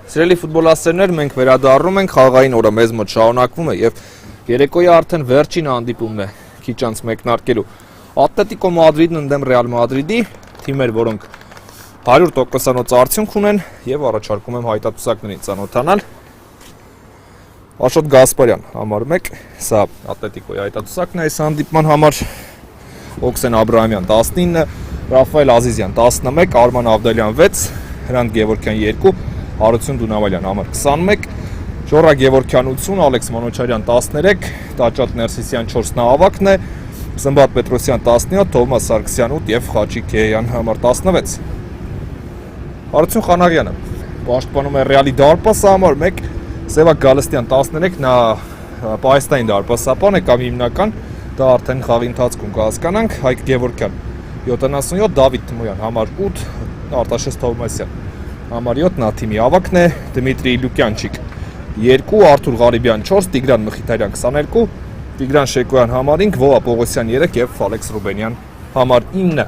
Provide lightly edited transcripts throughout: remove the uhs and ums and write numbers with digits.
Սիրելի ֆուտբոլասերներ, մենք վերադառնում ենք խաղային օրը մեզ մոտ շարունակվում է եւ երեկոյի արդեն վերջին հանդիպումն է քիչ անց մեկնարկելու Ատլետիկո Մադրիդն ընդդեմ Ռեալ Մադրիդի, թիմեր, որոնք 100%-անոց արդյունք ունեն եւ առաջարկում եմ հայտարարություններին ծանոթանալ։ Աշոտ Գասպարյան, համար 1, սա Ատլետիկոյի հայտարարությունն է այս հանդիպման համար։ Օքսեն Աբրահամյան 19, Ռաֆայել Ազիզյան 11, Արման Ավդալյան 6, Հրանտ Գևորգյան 2, Հարություն Դունավալյան համար 21, Ժորա Գևորգյան 80, Ալեքս Մանոչարյան 13, Տաճատ Ներսիսյան 4 նահավաքն է, Սմբատ Պետրոսյան 17, Թովմաս Սարգսյան 8 եւ Խաչիկ Քեյան համար 16։ Հարություն Խանաղյանը պաշտպանում է Ռեալի դարպասը համար 1, Սևակ Գալստյան 13, նա պահեստային դարպասապան է կամ հիմնական, դա արդեն խաղի ընթացքում կհասկանանք, Հայկ Գևորգյան 77, Դավիթ Թմոյան համար 8, Արտաշես Թովմասյան համար 7, նա թիմի ավակն է, Դմիտրի Լուկյանչիկ 2, Արթուր Ղարիբյան 4, Տիգրան Մխիթարյան 22, Տիգրան Շեկոյան համար 5, Վովա Պողոսյան 3 եւ Ալեքս Ռուբենյան համար 9։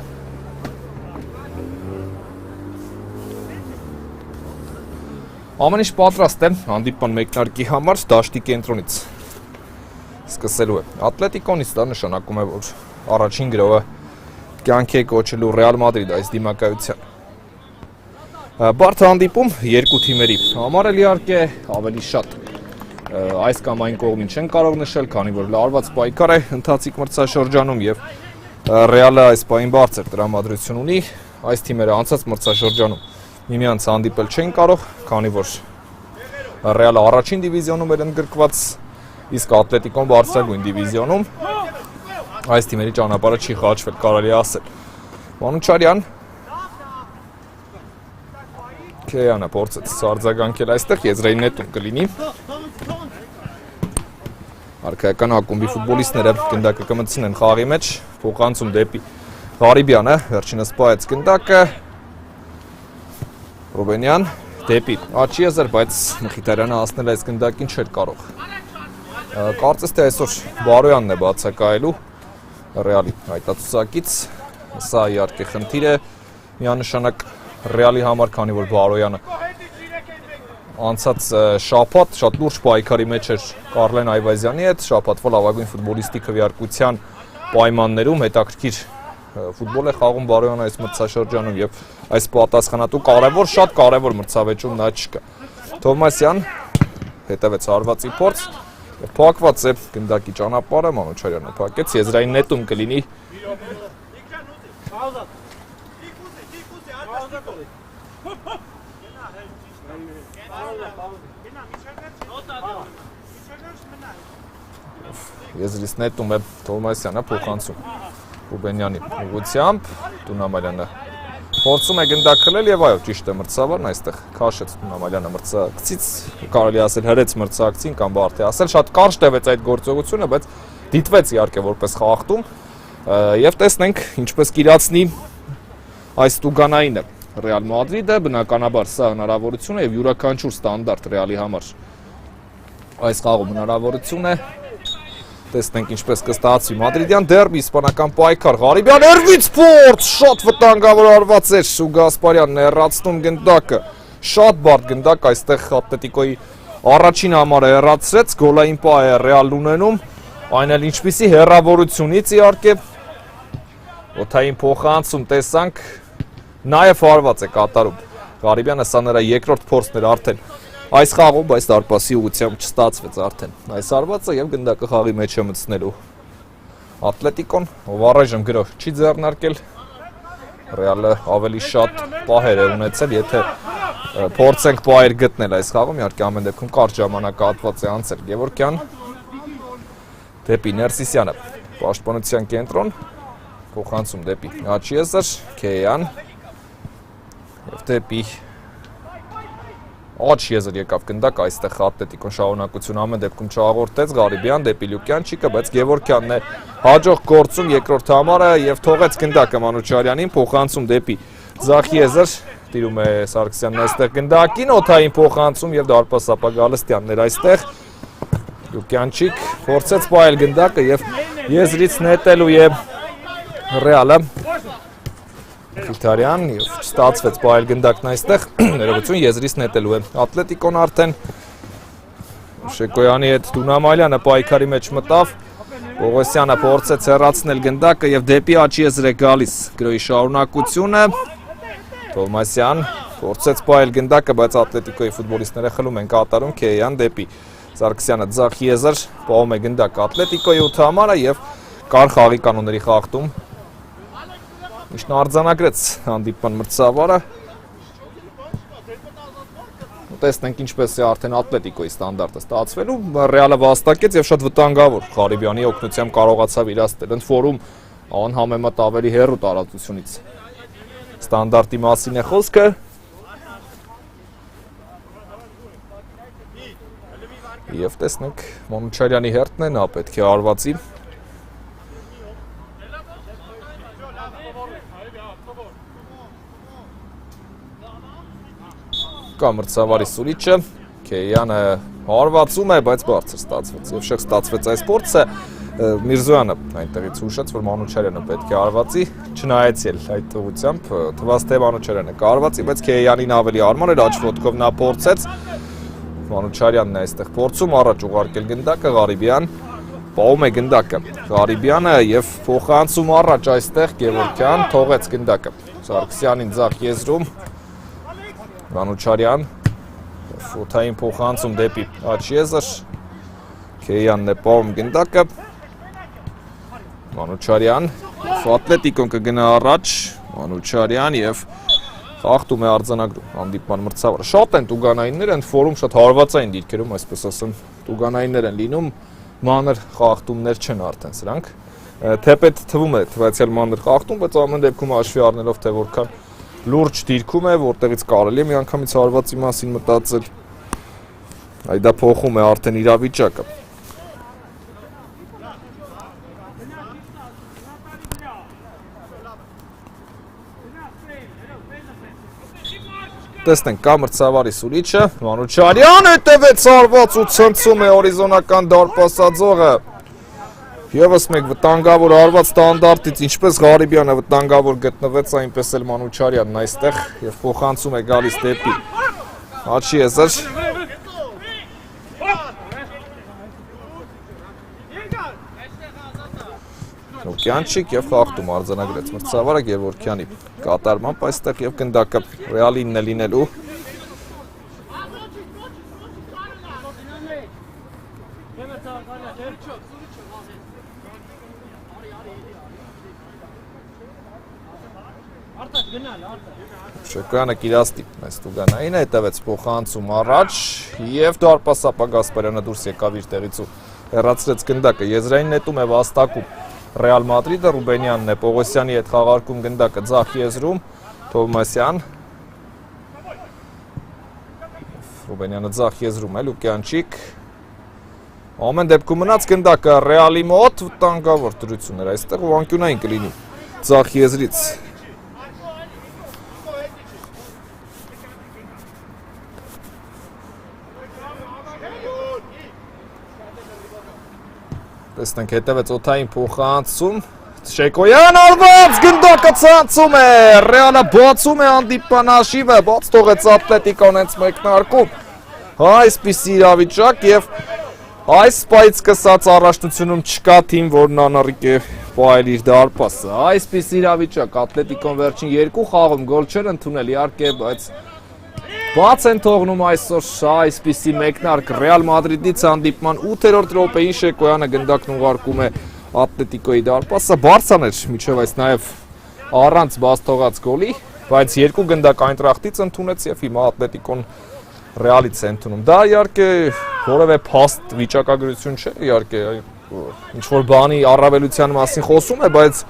Ամեն ինչ պատրաստ է հանդիպման մեկնարկի համար դաշտի կենտրոնից սկսելու է։ Ատլետիկոնից դա նշանակում է, որ առաջին գրոհը կյանքի է կոչելու Ռեալ Մադրիդ այս դիմակայության։ Բարդ հանդիպում երկու թիմերի համար էլ իհարկե ավելի շատ այս կամ այն կողմին չեն կարող նշել, քանի որ լարված պայքար է ընթացիկ մրցաշրջանում եւ Ռեալը այս պահին բարձր տրամադրություն ունի, այս թիմերը անցած մրցաշրջանում միմյանց հանդիպել չեն կարող, քանի որ Ռեալը առաջին դիվիզիոնում էր ընդգրկված, իսկ Ատլետիկոն բարձրագույն դիվիզիոնում, այս թիմերի ճանապարհը չի խաչվել, կարելի ասել։ Մանուչարյան Քեյանը փորձեց արձագանքել այստեղ, եզրային նետում կլինի։ Արքայական ակումբի ֆուտբոլիստները գնդակը կմտցնեն խաղի մեջ, փոխանցում դեպի Ղարիբյանը, վերջինս պահեց գնդակը, Ռուբենյան դեպի Աչիեզեր, բայց Մխիթարյանը հասնել այս գնդակին չէր կարող։ Կարծես թե այսօր Բարոյանն է բացակայելու Ռեալի հայտարարությունից, սա իհարկե խնդիր է միանշանակ Ռեալի համար, քանի որ Բարոյանը անցած շաբաթ շատ լուրջ պայքարի մեջ էր Կարլեն Այվազյանի հետ, շաբաթվա լավագույն ֆուտբոլիստի քվեարկության պայմաններում հետաքրքիր ֆուտբոլ է խաղում Բարոյանը այս մրցաշրջանում եւ այս պատասխանատու շատ կարեւոր մրցավեճում նա չկա։ Թովմասյան հետևեց հարվածի փորձ, փակված է գնդակի ճանապարհը, Մանուչարյանը փակեց, եզրային նետում կլինի։ Եզրից նետում է Թովմասյանը փոխանցում Ռուբենյանի ուղղությամբ, Դունամալյանը փորձում է գնդակ խլել եւ այո, ճիշտ է մրցավարն այստեղ քաշեց Դունամալյանը մրցակցից, կարելի ասել հրեց մրցակցին կամ բարդ է ասել, շատ կարճ տևեց այդ գործողությունը, բայց դիտվեց իհարկե որպես խախտում եւ տեսնենք ինչպես կիրացնի այս տուգանայինը Ռեալ Մադրիդը, բնականաբար սա հնարավորություն է եւ յուրաքանչյուր ստանդարտ Ռեալի համար այս խաղում հնարավորություն է։ Տեսնենք ինչպես կստացվի Մադրիդյան դերբի, իսպանական պայքար, Ղարիբյան երվից փորձ, շատ վտանգավոր արված էր ու Գասպարյանն հեռացնում գնդակը, շատ բարդ գնդակ այստեղ Ատլետիկոյի առաջին համարը հեռացրեց, գոլային պահ է Ռեալն ունենում, այն էլ ինչպիսի հեռավորությունից իհարկե, օդային փոխանցում տեսանք, նաև հարված է կատարում Ղարիբյանը, սա նրա երկրորդ փորձն էր արդեն այս խաղում, բայց դարպասի ուղղությամբ չստացվեց արդեն այս հարվածը եւ գնդակը խաղի մեջ է մտցնելու Ատլետիկոն, ով առայժմ գրոհ չի ձեռնարկել, Ռեալը ավելի շատ պահեր է ունեցել, եթե փորձենք պահեր գտնել այս խաղում, իհարկե ամեն դեպքում կարճ ժամանակահատված է անցել Գևորգյան դեպի Ներսիսյանը, պաշտպանության կենտրոն, փոխանցում դեպի Աչիեզեր, Քեյան եւ դեպի Աչիեզեր եկավ գնդակ, այստեղ Ատլետիկոն շարունակություն ամեն դեպքում չհաղորդեց, Ղարիբյան դեպի Լուկյանչիկը, բայց Գևորգյանն է հաջող գործում երկրորդ համարը եւ թողեց գնդակը Մանուչարյանին, փոխանցում դեպի Զախիեզեր, տիրում է Սարգսյանն այստեղ գնդակին, օդային փոխանցում եւ դարպասապա Գալստյանն էր այստեղ։ Լուկյանչիկ փորձեց պահել գնդակը եւ եզրից նետելու է Ռեալը Խիթարյան եւ չստացվեց պայել գնդակն այստեղ ներողություն եզրից նետելու է Ատլետիկոն արդեն Շեկոյանի հետ Դունամալյանը պայքարի մեջ մտավ Պողոսյանը փորձեց հեռացնել գնդակը եւ դեպի աչի եզր է գալիս գրոյի շարունակությունը Թովմասյան փորձեց պայել գնդակը բայց Ատլետիկոյի ֆուտբոլիստները խլում են կատարում Քեյան դեպի Սարգսյանը ձախ եզր պահում է գնդակը Ատլետիկոյի 8 համարը եւ կար խաղի կանոնների խախտում Միշտ արձանագրեց հանդիպման մրցավարը Տեսնենք ինչպես է արդեն Ատլետիկոյի ստանդարտը ստացվելու Ռեալը վաստակեց եւ շատ վտանգավոր Ղարիբյանի օգնությամբ կարողացավ իրացնել ընդ որում անհամեմատ ավելի հեռու տարածությունից Ստանդարտի մասին է խոսքը Եվ տեսնենք Մանուչարյանի հերթն է նա պետք է արվածի Կա մրցավարի սուրիչը, Քեյանը հարվածում է, բայց բարձր ստացվեց եւ շեղ ստացվեց այս փորձը Միրզոյանը այնտեղից հուշեց, որ Մանուչարյանը պետք է արվածի, չնայած էլ այդ ուղությամբ թվաց թե Մանուչարյանը կարվածի, բայց Քեյանին ավելի արման էր աջ ոտքով նա փորձեց Մանուչարյանն է այստեղ փորձում առաջ ուղարկել գնդակը Ղարիբյան պահում է գնդակը Ղարիբյանը եւ փոխանցում առաջ այստեղ Գևորգյան թողեց գնդակը Սարգսյանին ձախ եզրում Մանուչարյան ֆոթային փոխանցում դեպի աջ եզր Քեյանն է պահում գնդակը Մանուչարյան Ատլետիկոն կգնա առաջ Մանուչարյան եւ խախտում է արձանագրում հանդիպման մրցավարը շատ են տուգանայինները ընդ որում շատ հարվածային դիրքերում այսպես ասեմ տուգանայիններ են լինում մանր խախտումներ չեն արդեն սրանք թեպետ թվում է թվացial մանր խախտում բայց ամեն դեպքում հաշվի առնելով թե որքան լուրջ դիրքում է, որտեղից կարելի է միանգամից հարվածի մասին մտածել, այ դա փոխում է արդեն իրավիճակը։ Տեսնենք կա մրցավարի սուրիչը, Մանուչարյան հետևեց արված ու ցնցում է հորիզոնական դարպասաձողը։ Եվս մեկ վտանգավոր արված ստանդարտից, ինչպես Ղարիբյանը վտանգավոր գտնվեց, այնպես էլ Մանուչարյանն այստեղ եւ փոխանցում է գալիս դեպի աչի եզր։ Լուկյանչիկ եւ խախտում արձանագրեց մրցավարը Գևորգյանի կատարմամբ այստեղ եւ գնդակը Ռեալինն է լինելու։ Շոկյանը կիրաստի այս տուգանային հետևեց փոխանցում առաջ եւ դարպասապա Գասպարյանը դուրս եկավ իր տեղից ու հեռացրեց գնդակը եզրային նետում է վաստակում Ռեալ Մադրիդը Ռուբենյանն է Պողոսյանի հետ խաղարկում գնդակը ձախ եզրում Թովմասյան Ռուբենյանը ձախ եզրում է Լուկյանչիկ ամեն դեպքում մնաց գնդակը Ռեալի մոտ վտանգավոր դրություն էր այստեղ ու անկյունային կլինի ձախ եզրից Տեսնենք հետևեց օթային փոխանցում Շեկոյան արված գնդակը ցանցում է Ռեալը բացում է հանդիպման հաշիվը բաց թողեց Ատլետիկոն հենց մեկնարկում Այսպիսի իրավիճակ եւ այս պայից սկսած առաջնությունում չկա թիմ որն անառիկ է պահել իր դարպասը Այսպիսի իրավիճակ Ատլետիկոն վերջին երկու խաղում գոլ չէր ընդունել իհարկե բայց Բաց են թողնում այսօր այսպիսի մեկնարկ Ռեալ Մադրիդից հանդիպման 8-րդ րոպեին Շեկոյանը գնդակն ուղարկում է Ատլետիկոյի դարպասը բարձան էր միջև այս նաև առանց բաց թողած գոլի բայց երկու գնդակ Այնտրախտից ընդունեց եւ հիմա Ատլետիկոն Ռեալից է ընդունում դա իհարկե որևէ փաստ վիճակագրություն չէ իհարկե ինչ որ բանի առավելության մասին խոսում է բայց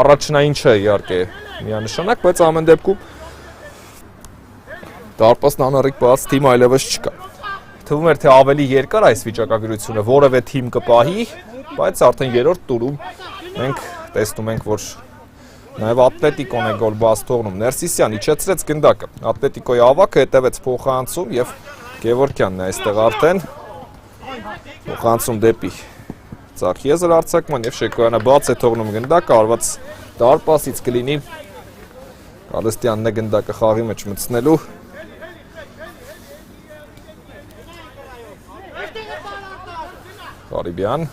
առաջնային չէ իհարկե միանշանակ բայց ամեն դեպքում Դարպասն անառիկ բաց թիմ այլևս չկա։ Թվում էր թե ավելի երկար այս վիճակագրությունը որևէ թիմ կպահի, բայց արդեն երրորդ տուրում մենք տեսնում ենք, որ նաև Ատլետիկոն է գոլ բաց թողնում։ Ներսիսյան իջեցրեց գնդակը։ Ատլետիկոյի ավակը հետևեց փոխանցում եւ Գևորգյանն է այստեղ արդեն փոխանցում դեպի Ձախ եզր արձակման եւ Շեկոյանը բաց է թողնում գնդակը, արված դարպասից կլինի Գալստյանն է գնդակը խաղի մեջ մտցնելու։ Ղարիբյան։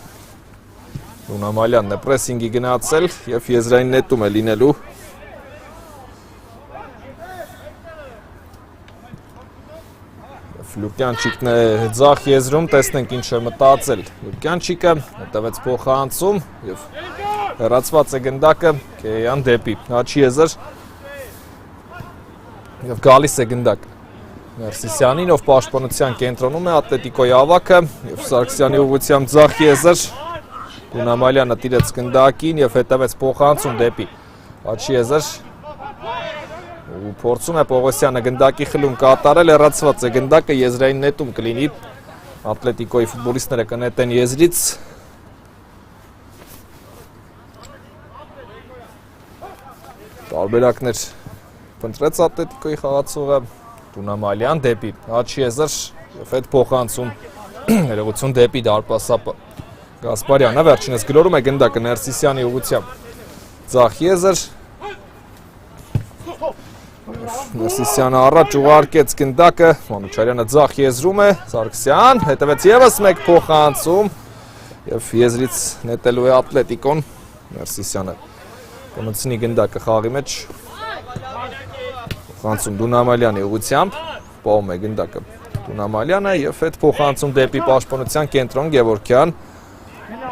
Նունամալյանն է պրեսինգի գնացել և եզրային նետում է լինելու։ Լուկյանչիկն է ձախ եզրում, տեսնենք ինչ է մտածել Լուկյանչիկը, հետևեց փոխանցում և հեռացված է գնդակը Քեյան դեպի աչի եզր և գալիս է գնդակը Ներսիսյանին, ով պաշտպանության կենտրոնում է Ատլետիկոյի ավագը և Սարգսյանի ուղղությամբ ձախ եզր Գունամալյանը տիրեց գնդակին և հետևեց փոխանցում դեպի աչի եզր ու փորձում է Պողոսյանը գնդակի խլում կատարել, հեռացված է գնդակը եզրային նետում կլինի Ատլետիկոյի ֆուտբոլիստները կնետեն եզրից տարբերակներ փնտրեց Ատլետիկոյի խաղացողը Դունամալյան դեպի աչի եզր և հետ փոխանցում ներողություն դեպի դարպասապը Գասպարյանը վերջինս գլորում է գնդակը Ներսիսյանի ուղղությամբ ձախ եզր Ներսիսյանը առաջ ուղարկեց գնդակը, Մանուչարյանը ձախ եզրում է, Սարգսյան, հետևեց ևս մեկ փոխանցում և եզրից նետելու է Ատլետիկոն, Ներսիսյանը կմտցնի գնդակը խաղի մեջ, փոխանցում Դունամալյանի ուղղությամբ, պահում է գնդակը Դունամալյանը և հետ փոխանցում դեպի պաշտպանության կենտրոն Գևորգյան,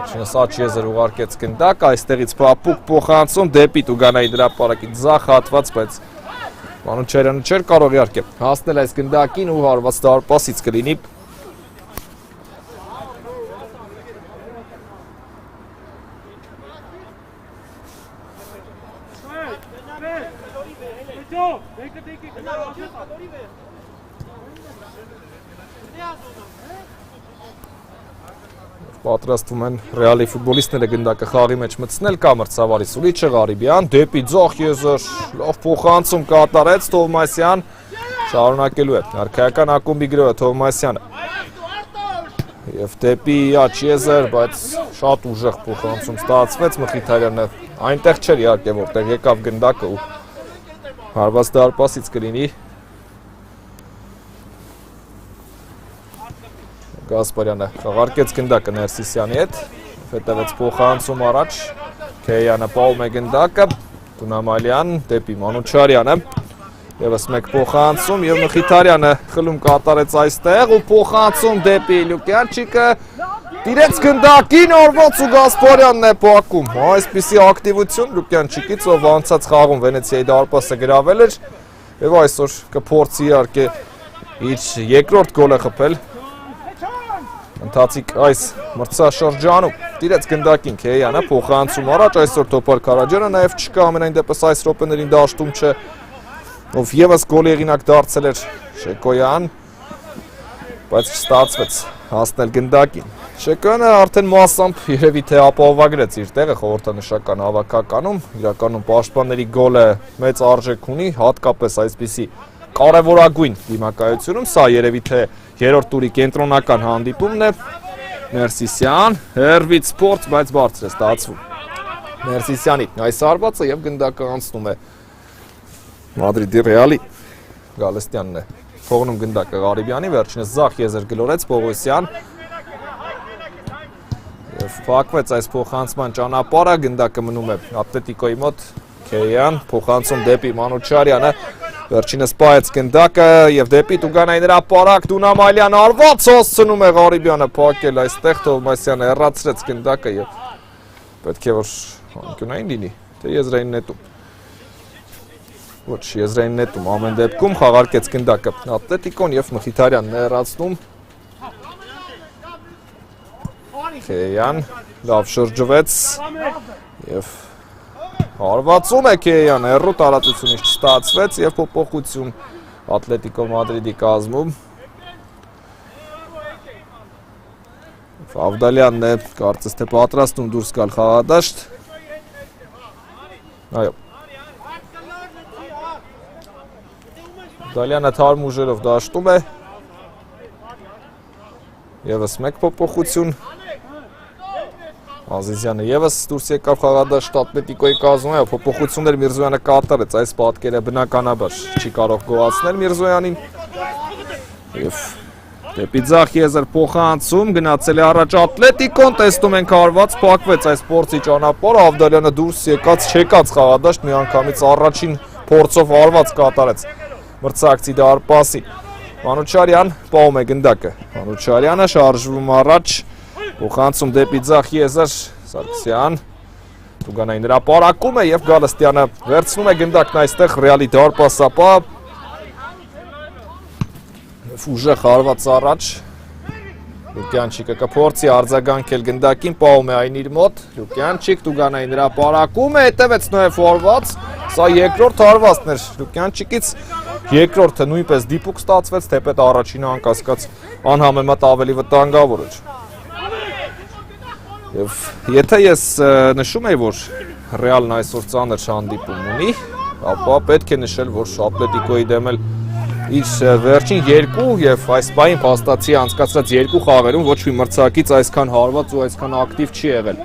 Շինս աչ եզր ուղարկեց գնդակ, այստեղից փափուկ փոխանցում դեպի Տուգանայի հրապարակի ձախ հատված, բայց Մանուչարյանը չէր կարող իհարկե հասնել այս գնդակին ու հարված դարպասից կլինի Պատրաստվում են Ռեալի ֆուտբոլիստները գնդակը խաղի մեջ մտցնել կա մրցավարի սուրիչը Ղարիբյան դեպի ձախ եզր լավ փոխանցում կատարեց Թովմասյան շարունակելու է արքայական ակումբի գրողը Թովմասյանը և դեպի աչ եզր բայց շատ ուժեղ փոխանցում ստացվեց Մխիթարյանը այնտեղ չէր իհարկե որտեղ եկավ գնդակը ու հարված դարպասից կլինի Գասպարյանը խաղարկեց գնդակը Ներսիսյանի հետ, հետևեց փոխանցում առաջ, Քեյանը պահում է գնդակը, Դունամալյան դեպի Մանուչարյանը, ևս մեկ փոխանցում և Մխիթարյանը խլում կատարեց այստեղ ու փոխանցում դեպի Լուկյանչիկը, տիրեց գնդակին արված ու Գասպարյանն է պակում, այսպիսի ակտիվություն Լուկյանչիկից, ով անցած խաղում Վենեցիայի դարպասը գրավել էր և այսօր կփորձի իհարկե իր երկրորդ գոլը խփել Ընթացիկ այս մրցաշրջանում տիրեց գնդակին Քեյանը փոխանցում առաջ այսօր Թոփար Քարաջյանը նաև չկա ամենայն դեպս այս րոպեներին դաշտում չէ ով ևս գոլի հեղինակ դարձել էր Շեկոյան բայց չստացվեց հասնել գնդակին Շեկոյանը արդեն մասամբ երևի թե ապահովագրեց իր տեղը խորհրդանշական հավաքականում իրականում պաշտպանների գոլը մեծ արժեք ունի հատկապես այսպիսի կարևորագույն դիմակայությունում սա երևի թե երրորդ տուրի կենտրոնական հանդիպումն է Ներսիսյան, հեռվից փորձ, բայց բարձր է ստացվում Ներսիսյանի այս հարվածը և գնդակը անցնում է Մադրիդի Ռեալի Գալստյանն է թողնում գնդակը Ղարիբյանի, վերջինս ձախ եզր գլորեց Պողոսյան և փակվեց այս փոխանցման ճանապարհը, գնդակը մնում է Ատլետիկոյի մոտ Քեյան, փոխանցում դեպի Մանուչարյանը Վերջինս պահեց գնդակը և դեպի Տուգանային հրապարակ Դունամալյան արված հասցնում է Ղարիբյանը փակել այստեղ Թովմասյանը հեռացրեց գնդակը և պետք է որ անկյունային լինի թե եզրային նետում ոչ եզրային նետում ամեն դեպքում խաղարկեց գնդակը Ատլետիկոն և Մխիթարյանն է հեռացնում Քեյան լավ շրջվեց և Հարվածում է Քեյանը, հեռու տարածությունից չստացվեց և փոփոխություն Ատլետիկո Մադրիդի կազմում Ավդալյանն է կարծես թե պատրաստում դուրս գալ խաղադաշտ Այո Ավդալյանը թարմ ուժերով դաշտում է Եվս մեկ փոփոխություն Ազիզյանը եւս դուրս եկավ խաղադաշտ Ատլետիկոյի կազմում, այո, փոփոխություններ Միրզոյանը կատարեց, այս պատկերը բնականաբար չի կարող գոհացնել Միրզոյանին։ Եվ դեպի ձախ եզր փոխանցում, գնացել է առաջ Ատլետիկոն, տեսնում ենք հարված, փակվեց այս փորձի ճանապարհը, Ավդալյանը դուրս եկած, չեկած խաղադաշտ, միանգամից առաջին փորձով հարված կատարեց մրցակցի դարպասին։ Մանուչարյան պահում է գնդակը, Մանուչարյանը շարժվում առաջ, փոխանցում դեպի ձախ եզր, Սարգսյան, Տուգանային հրապարակում է և Գալստյանը վերցնում է գնդակն այստեղ Ռեալի դարպասապահ, ուժեղ հարված առաջ, Լուկյանչիկը կփորձի արձագանքել գնդակին, պահում է այն իր մոտ, Լուկյանչիկ, Տուգանային հրապարակում է, հետևեց նաև հարված, սա երկրորդ հարվածն էր Լուկյանչիկից, երկրորդը նույնպես դիպուկ ստացվեց, թեպետ առաջինը անկասկած անհամեմատ ավելի վտանգավոր էր։ Եվ եթե ես նշում եի, որ Ռեալն այսօր ծանր հանդիպում ունի, ապա պետք է նշել, որ Ատլետիկոյի դեմ էլ իր վերջին երկու և այս պահին փաստացի անցկացրած երկու խաղերում ոչ մի մրցակից այսքան հարված ու այսքան ակտիվ չի եղել։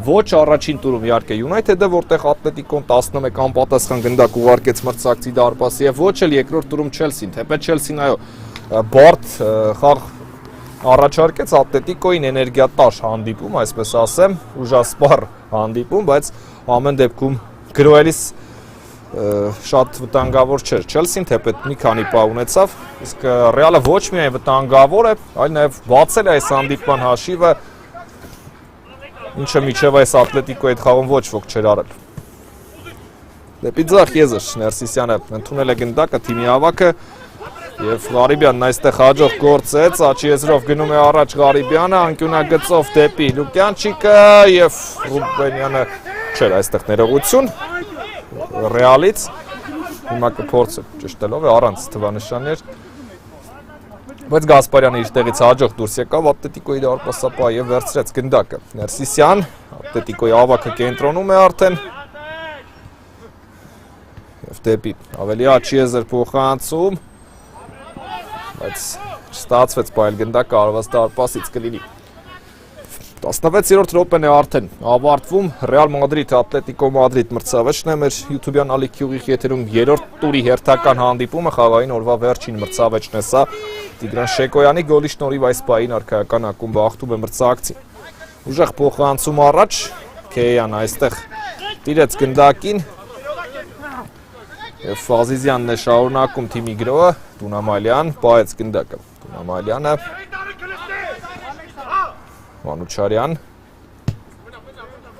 Ոչ առաջին տուրում իհարկե Յունայթեդը, որտեղ Ատլետիկոն 11 անպատասխան գնդակ ուղարկեց մրցակցի դարպասի և ոչ էլ երկրորդ տուրում Չելսին, թեպետ Չելսին այո բարդ խաղ առաջարկեց Ատլետիկոյին էներգիատար հանդիպում, այսպես ասեմ, ուժասպառ հանդիպում, բայց ամեն դեպքում գրոհելիս շատ վտանգավոր չէր Չելսին, թեպետ մի քանի պահ ունեցավ, իսկ Ռեալը ոչ միայն վտանգավոր է, այլ նաև բացել է այս հանդիպման հաշիվը, ինչը միջև այս Ատլետիկոյի հետ խաղում ոչ ոք չէր արել։ Դեպի ձախ եզր Ներսիսյանը ընդունել է գնդակը, թիմի հավաքը և Ղարիբյանն այստեղ հաջող գործեց, աչի եզրով գնում է առաջ Ղարիբյանը, անկյունագծով դեպի Լուկյանչիկը և Ռուբենյանը չէր այստեղ ներողություն Ռեալից, հիմա կփորձը ճշտելով է առանց թվանշաններ, բայց Գասպարյանը իր տեղից հաջող դուրս եկավ Ատլետիկոյի դարպասապահ և վերցրեց գնդակը։ Ներսիսյան, Ատլետիկոյի հավաքը կենտրոնում է արդեն և դեպի ավելի աչի եզր փոխանցում, բայց չստացվեց պահել գնդակը արված դարպասից կլինի։ 16-րդ րոպեն է արդեն ավարտվում Ռեալ Մադրիդ Ատլետիկո Մադրիդ մրցավեճն է մեր YouTube-յան ալիքի ուղիղ եթերում երրորդ տուրի հերթական հանդիպումը խաղային օրվա վերջին մրցավեճն է սա Տիգրան Շեկոյանի գոլի շնորհիվ այս պահին արքայական ակումբը ախտում է մրցակցին։ Ուժեղ փոխանցում առաջ Քեյան այստեղ տիրեց գնդակին և Ազիզյանն է շարունակում թիմի գրոհը Դունամալյան պահեց գնդակը Դունամալյանը Մանուչարյան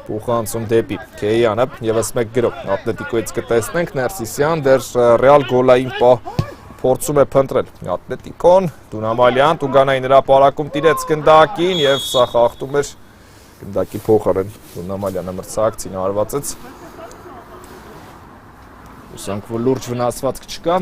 փոխանցում դեպի Քեյանը ևս մեկ գրոհ Ատլետիկոյից կտեսնենք Ներսիսյան դեռ Ռեալ գոլային պահ փորձում է փնտրել Ատլետիկոն Դունամալյան Տուգանային հրապարակում տիրեց գնդակին և սա խախտում էր գնդակի փոխարեն Դունամալյանը մրցակցին հարվածեց հուսանք որ լուրջ վնասվածք չկա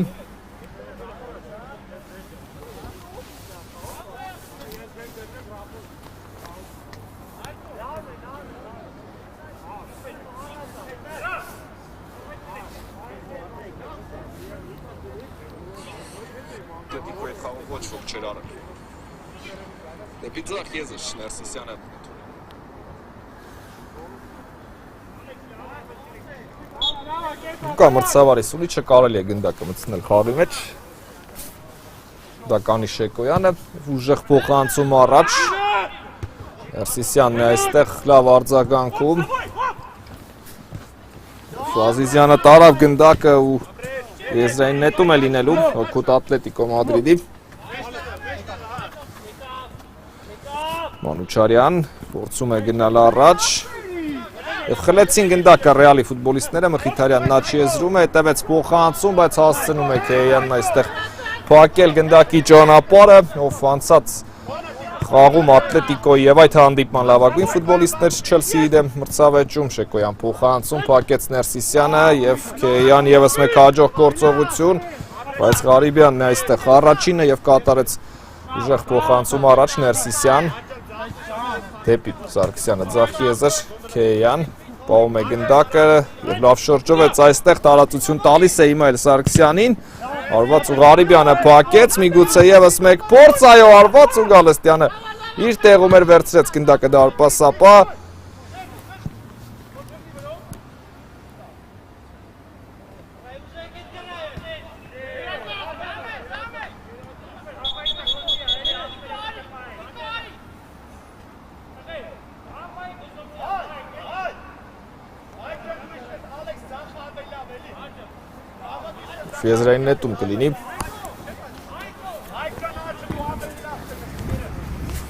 ոչ ոք չէր արել։ Դեպի ձախ եզր Ներսիսյանը Կա մրցավարի Սունիչը կարելի է գնդակը մտցնել խաղի մեջ Դա կանի Շեկոյանը ուժեղ փոխանցում առաջ Ներսիսյանն է այստեղ լավ արձագանքում Ազիզյանը տարավ գնդակը ու եզրային նետում է լինելու հօգուտ Ատլետիկո Մադրիդի Մանուչարյան փորձում է գնալ առաջ և խլեցին գնդակը Ռեալի ֆուտբոլիստները Մխիթարյանն աչի եզրում է, հետևեց փոխանցում, բայց հասցնում է Քեյանն այստեղ փակել գնդակի ճանապարհը, ով անցած խաղում Ատլետիկոյի և այդ հանդիպման լավագույն ֆուտբոլիստներ Չելսիի դեմ մրցավեճում Շեկոյան փոխանցում, փակեց Ներսիսյանը և Քեյան ևս մեկ հաջող գործողություն, բայց Ղարիբյանն է այստեղ առաջինը և կատարեց ուժեղ փոխանցում առաջ Ներսիսյան դեպի Սարգսյանը ձախ եզր Քեյան պահում է գնդակը և լավ շրջվեց այստեղ տարածություն տալիս է հիմա էլ Սարգսյանին Արված ու Ղարիբյանը փակեց, միգուցե ևս մեկ փորձ, այո, Արված ու Գալստյանը իր տեղում էր վերցրեց գնդակը դարպասապահ Եզրային նետում կլինի։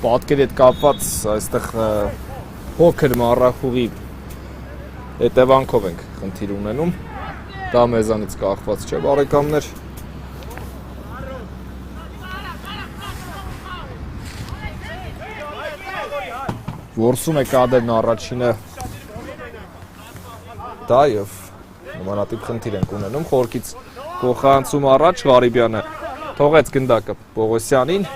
Պատկերի հետ կապված այստեղ հոգր մառախուղի հետևանքով ենք խնդիր ունենում։ Դա մեզանից կախված չէ, բարեկամներ։ Որսում է կադերն առաջինը դա և նմանատիպ խնդիր ենք ունենում, խորքից փոխանցում առաջ Ղարիբյանը թողեց գնդակը Պողոսյանին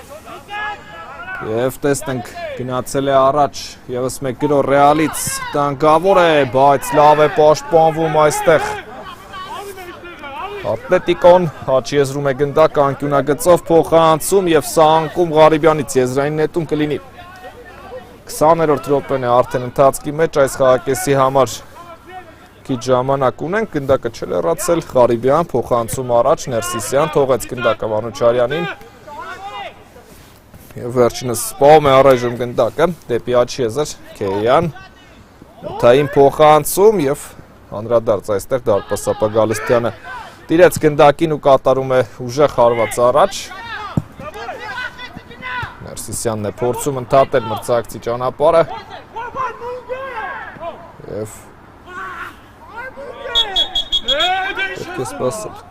և տեսնենք գնացել է առաջ ևս մեկ գրո Ռեալից տանկավոր է, բայց լավ է պաշտպանվում այստեղ Ատլետիկոն հաչի եզրում է գնդակը անկյունագծով փոխանցում և սա անկում Ղարիբյանից եզրային նետում կլինի 20-րդ րոպեն է արդեն ընթացքի մեջ այս խաղակեսի համար Քիչ ժամանակ ունենք, գնդակը չլեռացել, Ղարիբյան, փոխանցում առաջ, Ներսիսյան, թողեց գնդակը Մանուչարյանին և վերջինս սպահում է առայժմ գնդակը, դեպի աչի եզր, Քեյան, Թային փոխանցում և անդրադարձ այստեղ դարպասապա Գալստյանը տիրեց գնդակին ու կատարում է ուժեղ հարված առաջ Ներսիսյանն է փորձում ընդհատել մրցակցի ճանապարհը և Պետք է սպասել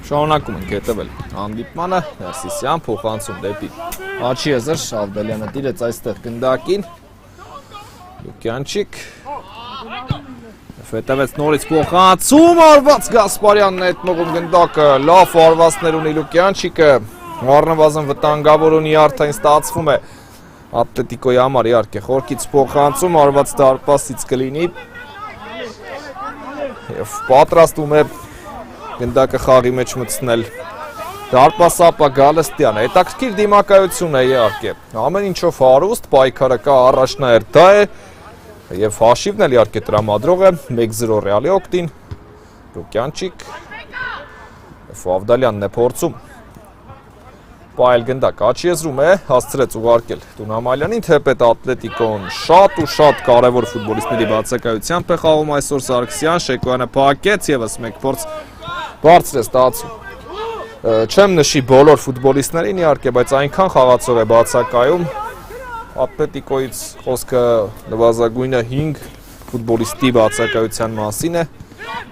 Շարունակում ենք հետևել հանդիպմանը, Ներսիսյան փոխանցում դեպի աչի եզր, Ավդալյանը տիրեց այստեղ գնդակին, Լուկյանչիկ, հետևեց նորից փոխանցում, արված Գասպարյանն է հետ մողում գնդակը, լավ արվածներ ունի Լուկյանչիկը, առնվազն վտանգավոր ունի արդեն ստացվում է Ատլետիկոյի համար իհարկե խորքից փոխանցում, արված դարպասից կլինի և պատրաստում է գնդակը խաղի մեջ մտցնել դարպասապա Գալստյանը, հետաքրքիր դիմակայություն է իհարկե, ամեն ինչով հարուստ, պայքարը կա առաջնահերթ դա է և հաշիվն էլ իհարկե տրամադրող է 1-0 Ռեալի օգտին, Լուկյանչիկ, Ավդալյանն է փորձում, պայել գնդակ աչի եզրում է, հասցրեց ուղարկել Տունամալյանին, թեպետ Ատլետիկոն շատ ու շատ կարևոր ֆուտբոլիստների բացակայությամբ է խաղում այսօր Սարգսյան, Շեկոյանը փակեց ևս մեկ փորձ բարձր է ստացում չեմ նշի բոլոր ֆուտբոլիստներին իհարկե, բայց այնքան խաղացող է բացակայում Ատլետիկոյից խոսքը նվազագույնը 5 ֆուտբոլիստի բացակայության մասին է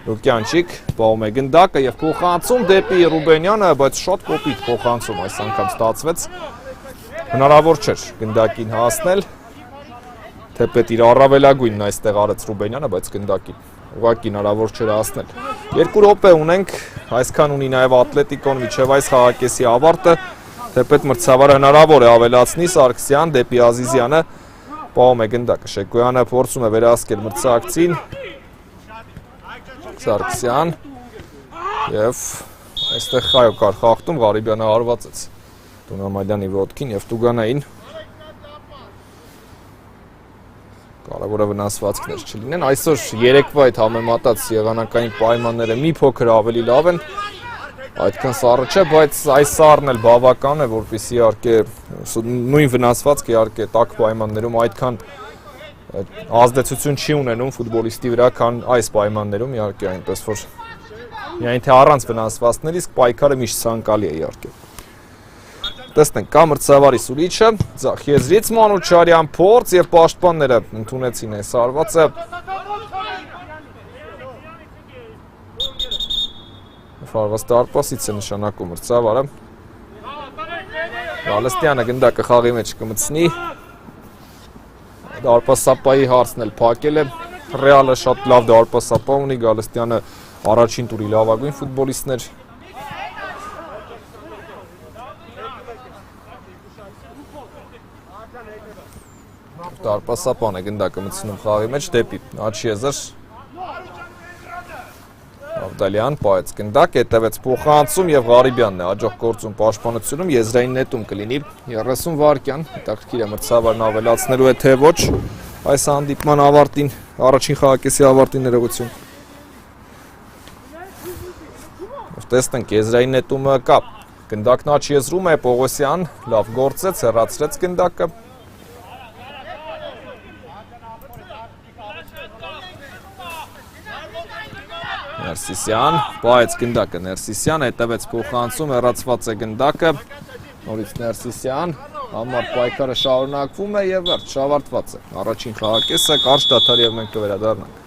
Լուկյանչիկ պահում է գնդակը և փոխանցում դեպի Ռուբենյանը, բայց շատ կոպիտ փոխանցում այս անգամ ստացվեց հնարավոր չէր գնդակին հասնել թեպետ իր առավելագույնն այստեղ արեց Ռուբենյանը, բայց գնդակին ուղղակի հնարավոր չէր հասնել 2 րոպե ունենք, այսքան ունի նաև Ատլետիկոն մինչև այս խաղակեսի ավարտը թեպետ մրցավարը հնարավոր է ավելացնի Սարգսյան դեպի Ազիզյանը պահում է գնդակը Շեկոյանը փորձում է վերահսկել մրցակցին Սարգսյան և այստեղ խայո կար խախտում Ղարիբյանը հարվածեց Տունամալյանի ոտքին և Տուգանային կարևորը վնասվածքներ չլինեն այսօր երեկվա այդ համեմատած եղանակային պայմանները մի փոքր ավելի լավ են այդքան սառը չէ, բայց այս սառն էլ բավական է, որպեսզի իհարկե նույն վնասվածքը իհարկե տաք պայմաններում այդքան ազդեցություն չի ունենում ֆուտբոլիստի վրա, քան այս պայմաններում իհարկե այնպես որ միայն թե առանց վնասվածքների, իսկ պայքարը միշտ ցանկալի է իհարկե։ Տեսնենք, կա մրցավարի սուրիչը, ձախ եզրից Մանուչարյան փորձ եւ պաշտպանները ընդունեցին այս արվածը։ Ֆարվաս դարպասից է նշանակում մրցավարը։ Գալստյանը գնդակը խաղի մեջ կմտցնի։ Դարպասապայի հարցն էլ փակել է։ Ռեալը շատ լավ դարպասապա ունի, Գալստյանը առաջին տուրի լավագույն ֆուտբոլիստներ։ Դարպասապան է գնդակը մտցնում խաղի մեջ դեպի Աչիեզր։ Ավդալյան պայեց գնդակ, հետևեց փոխանցում եւ Ղարիբյանն է աջակցում պաշտպանությունում, եզրային նետում կլինի 30 վայրկյան, հետաքրքիր է մրցավարն ավելացնելու է թե ոչ այս հանդիպման ավարտին, առաջին խաղակեսի ավարտին ներողություն։ Տեսնենք, եզրային նետումը կա, գնդակն Աչիեզրում է, Պողոսյան լավ գործեց, հեռացրեց գնդակը։ Ներսիսյան, պայեց գնդակը Ներսիսյան, հետևեց փոխանցում, հեռացված է գնդակը, նորից Ներսիսյան, համար պայքարը շարունակվում է եւ վերջ, ավարտված է։ Առաջին խաղակեսը, կարճ դադար եւ մենք կվերադառնանք։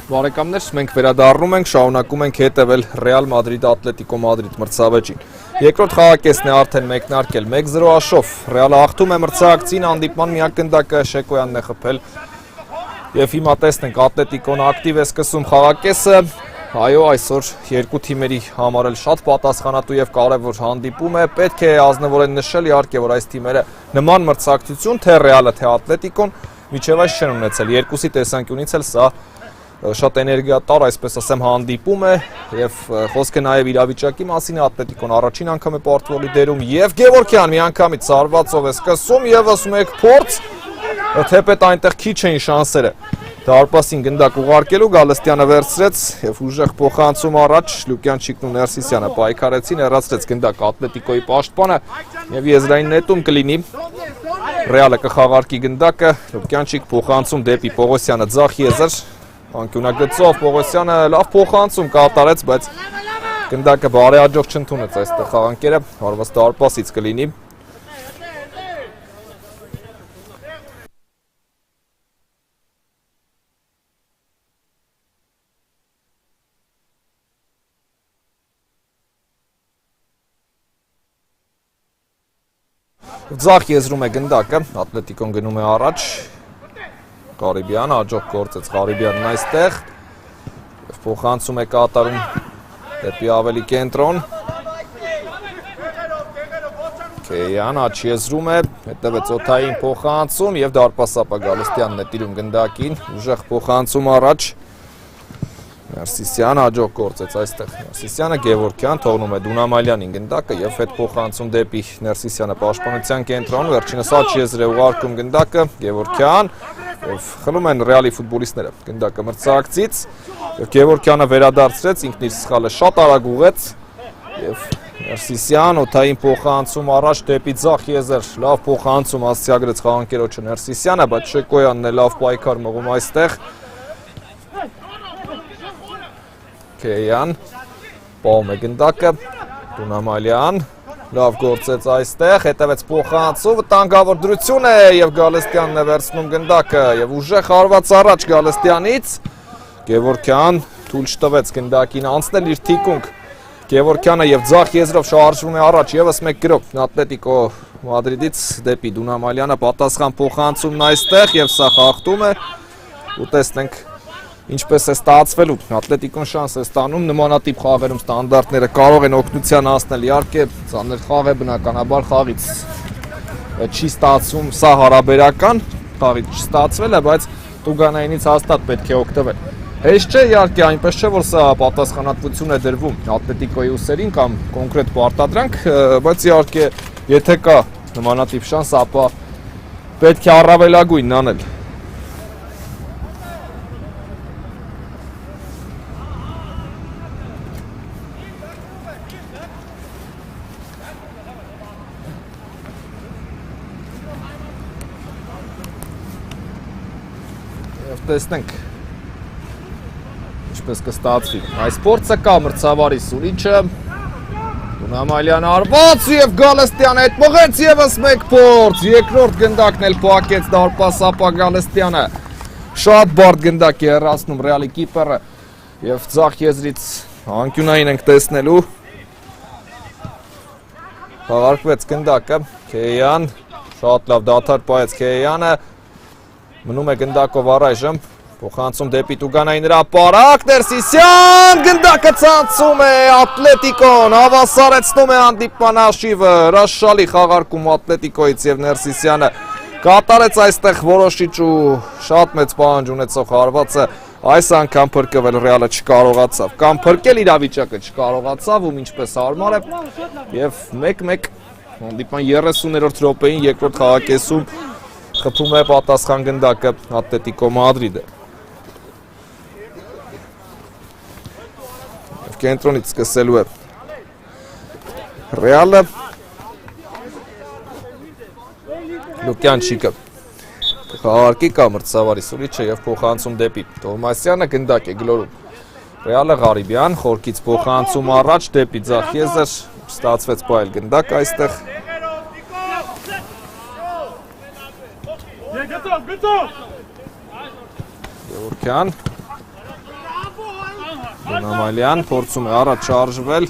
Բարեկամներ, մենք վերադառնում ենք, շարունակում ենք հետևել Ռեալ Մադրիդ Ատլետիկո Մադրիդ մրցավեճին։ Երկրորդ խաղակեսն է արդեն մեկնարկել 1-0 հաշվով։ Ռեալը հաղթում է մրցակցին, հանդիպման միակ գնդակը Շեկոյանն է խփել։ Եվ հիմա տեսնենք Ատլետիկոն ակտիվ է սկսում խաղակեսը։ Այո, այսօր երկու թիմերի համար էլ շատ պատասխանատու եւ կարեւոր հանդիպում է։ Պետք է ազնվորեն նշել, իհարկե, որ այս թիմերը նման մրցակցություն, թե Ռեալը, թե Ատլետիկոն, միջև այս չեն ունեցել։ Երկուսի տեսանկյունից էլ սա շատ էներգիատար, այսպես ասեմ, հանդիպում է եւ խոսքը նաեւ իրավիճակի մասին է։ Ատլետիկոն առաջին անգամ է պարտվոլի դերում եւ Գևորգյան միանգամից զարվածով է սկսում եւս մեկ փորձ, թեպետ այնտեղ քիչ էին շանսերը դարպասին գնդակ ուղարկելու, Գալստյանը վերցրեց եւ ուժեղ փոխանցում առաջ, Լուկյանչիկն ու Ներսիսյանը պայքարեցին, հեռացրեց գնդակ Ատլետիկոյի պաշտպանը եւ եզրային նետում կլինի։ Ռեալը կխաղարկի գնդակը, Լուկյանչիկ փոխանցում դեպի Պողոսյանը, ձախ եզր, անկյունագծով Պողոսյանը լավ փոխանցում կատարեց, բայց գնդակը բարեհաջող չընդունեց այստեղ խաղանկերը, հարված դարպասից կլինի։ Ձախ եզրում է գնդակը, Ատլետիկոն գնում է առաջ, Ղարիբյանը հաջող գործեց Ղարիբյանն այստեղ, փոխանցում է կատարում դեպի ավելի կենտրոն, Քեյան աչ եզրում է, հետևեց օթային փոխանցում եւ դարպասապա Գալստյանն է տիրում գնդակին, ուժեղ փոխանցում առաջ, Ներսիսյանը հաջող գործեց այստեղ, Ներսիսյանը Գևորգյան թողնում է Դունամալյանին գնդակը եւ հետ փոխանցում դեպի Ներսիսյանը պաշտպանության կենտրոն, վերջինս աչ եզր է ուղարկում գնդակը, Գևորգյան եւ խլում են Ռեալի ֆուտբոլիստները գնդակը մրցակցից եւ Գևորգյանը վերադարձրեց, ինքն իր սխալը շատ արագ ուղեց եւ Ներսիսյան օթային փոխանցում առաջ դեպի ձախ եզր, լավ փոխանցում ասցիագրեց խաղանկերոջը Ներսիսյանը, բայց Շեկոյանն է լավ պայքար մղում այստեղ Քեյան, պահում է գնդակը, Դունամալյան, լավ գործեց այստեղ, հետևեց փոխանցում, վտանգավոր դրություն է եւ Գալստյանն է վերցնում գնդակը եւ ուժեղ հարված առաջ Գալստյանից, Գևորգյան թույլ չտվեց գնդակին անցնել իր թիկունք, Գևորգյանը եւ ձախ եզրով շարժվում է առաջ եւս մեկ գրոհ Ատլետիկո Մադրիդից դեպի Դունամալյանը պատասխան փոխանցումն այստեղ եւ սա խախտում է ու տեսնենք Ինչպես է ստացվելու, Ատլետիկոն շանս է ստանում, նմանատիպ խաղերում ստանդարտները կարող են օգնության հասնել, իհարկե ծանր խաղ է բնականաբար խաղից չի ստացվում, սա հարաբերական, խաղից չստացվել է, բայց Տուգանայինից հաստատ պետք է օգտվել։ Հեշտ չէ, իհարկե, այնպես չէ, որ սա պատասխանատվություն է դրվում Ատլետիկոյի ուսերին կամ կոնկրետ պարտադրանք, բայց իհարկե, եթե կա նմանատիպ շանս, ապա պետք է առավելագույնն անել։ Տեսնենք ինչպես կստացվի։ Այս փորձը կա մրցավարի Սուրիչը։ Դունամալյան արված եւ Գալստյանը հետ մղեց եւս մեկ փորձ։ Երկրորդ գնդակն էլ փակեց դարպասապա Գալստյանը։ Շատ բարդ գնդակ է հեռացնում Ռեալի կիպերը եւ ձախ եզրից անկյունային ենք տեսնելու։ Խաղարկվեց գնդակը, Քեյան, շատ լավ դադար պայեց Քեյանը։ Մնում է գնդակով առայժմ, փոխանցում դեպի Տուգանային հրապարակ, Ներսիսյան, գնդակը ցանցում է Ատլետիկոն, հավասարեցնում է հանդիպման հաշիվը, հրաշալի խաղարկում Ատլետիկոյից եւ Ներսիսյանը կատարեց այստեղ որոշիչ ու շատ մեծ պահանջ ունեցող հարվածը, այս անգամ փրկվել Ռեալը չկարողացավ, կամ փրկել իրավիճակը չկարողացավ, ում ինչպես հարմար է եւ 1-1 հանդիպման 30-րդ րոպեին երկրորդ խաղակեսում խփում է պատասխան գնդակը Ատլետիկո Մադրիդը։ Կենտրոնից սկսելու է Ռեալը Լուկյանչիկը խաղարկի կա մրցավարի Սուրիչը եւ փոխանցում դեպի Թովմասյանը գնդակ է գլորում Ռեալը Ղարիբյան խորքից փոխանցում առաջ դեպի ձախ եզր ստացվեց պայել գնդակ այստեղ Գևորգյան Դունամալյան փորձում է առաջ շարժվել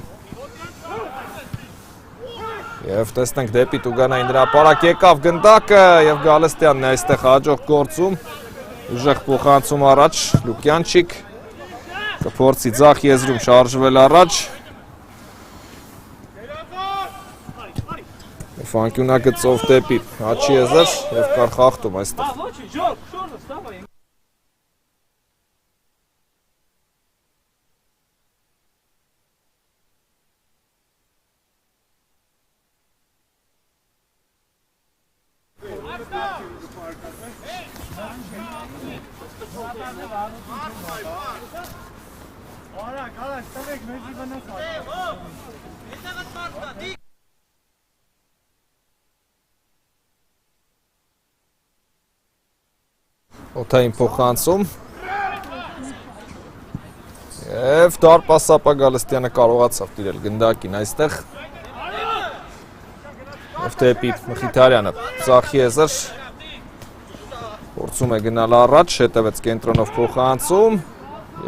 եւ տեսնենք դեպի Տուգանային հրապարակ եկավ գնդակը եւ Գալստյանն է այստեղ հաջող գործում ուժեղ փոխանցում առաջ Լուկյանչիկ կփորձի ձախ եզրում շարժվել առաջ։ Անկյունագծով դեպի աչի եզր եւ կար խախտում այստեղ։ Օթային փոխանցում եւ դարպասապա Գալստյանը կարողացավ տիրել գնդակին այստեղ եւ դեպի Մխիթարյանը ձախ եզր փորձում է գնալ առաջ, հետևեց կենտրոնով փոխանցում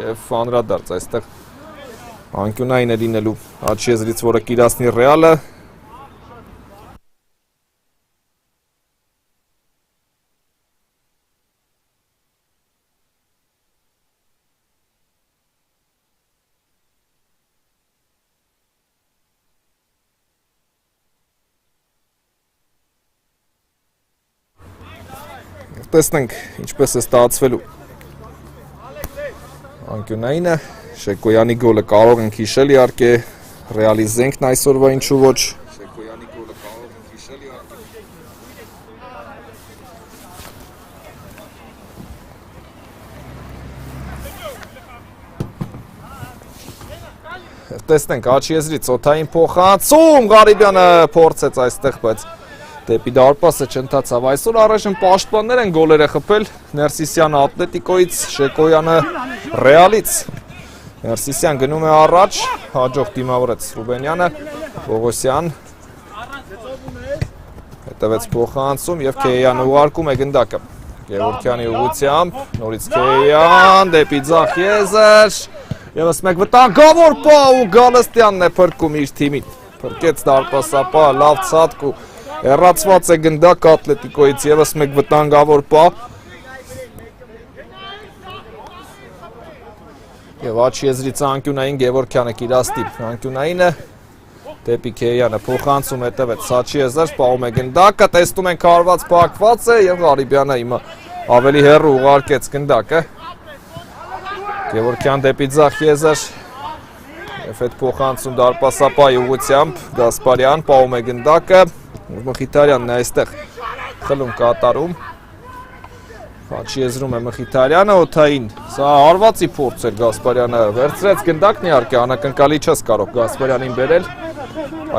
եւ անդրադարձ այստեղ անկյունային է լինելու աչի եզրից, որը կիրացնի Ռեալը։ Տեսնենք ինչպես է ստացվելու անկյունայինը, Շեկոյանի գոլը կարող ենք հիշել իհարկե, Ռեալի զենքն այսօրվա ինչու ոչ։ Շեկոյանի գոլը կարող ենք հիշել իհարկե։ Տեսնենք աչի եզրից օթային փոխանցում, Ղարիբյանը փորձեց այստեղ, բայց դեպի դարպասը չընթացավ։ Այսօր առայժմ պաշտպաններ են գոլերը խփել, Ներսիսյանը Ատլետիկոից, Շեկոյանը Ռեալից։ Ներսիսյան գնում է առաջ, հաջող դիմավորեց Ռուբենյանը, Պողոսյան հետևեց փոխանցում եւ Քեյանը ուղարկում է գնդակը։ Գևորգյանի ուղղությամբ, նորից Քեյան, դեպի ձախ եզր, եւս մեկ վտանգավոր պա ու Գալստյանն է փրկում իր թիմին։ Փրկեց դարպասապա, լավ ցածկ ու հեռացված է գնդակ Ատլետիկոից, եւս մեկ վտանգավոր պա։ Եվ աչի եզրից անկյունային Գևորգյանը կիրաստի անկյունայինը դեպի Քեյանը փոխանցում հետևեց Սաչի եզր, պահում է գնդակը, տեսնում ենք հարված փակված է եւ Ղարիբյանը հիմա ավելի հեռու ուղարկեց գնդակը։ Գևորգյան դեպի ձախ եզր եւ այդ փոխանցում դարպասապայի ուղղությամբ Գասպարյան պահում է գնդակը։ Մխիթարյանն է այստեղ խլում կատարում, աչի եզրում է Մխիթարյանը օթային, սա հարվածի փորձ էր Գասպարյանը, վերցրեց գնդակն իհարկե, անակնկալի չես կարող Գասպարյանին բերել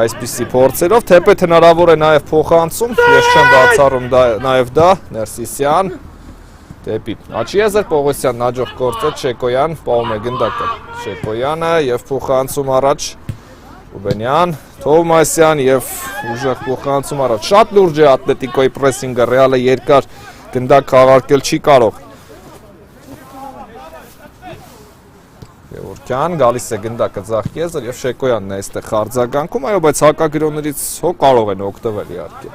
այսպիսի փորձերով, թեպետ հնարավոր է նաև փոխանցում, ես չեմ բացառում նաև դա, Ներսիսյան, դեպի աչի եզր, Պողոսյանն հաջող գործեց, Շեկոյան պահում է գնդակը, Շեկոյանը եւ փոխանցում առաջ Ռուբենյան, Թովմասյան եւ ուժեղ փոխանցում առաջ։ Շատ լուրջ է Ատլետիկոյի պրեսինգը, Ռեալը երկար գնդակ քաղարկել չի կարող։ Գևորգյան գալիս է գնդակը ձախ եզր եւ Շեկոյանն է այստեղ արձագանքում, այո, բայց հակագրոններից հո կարող են օգտվել իհարկե։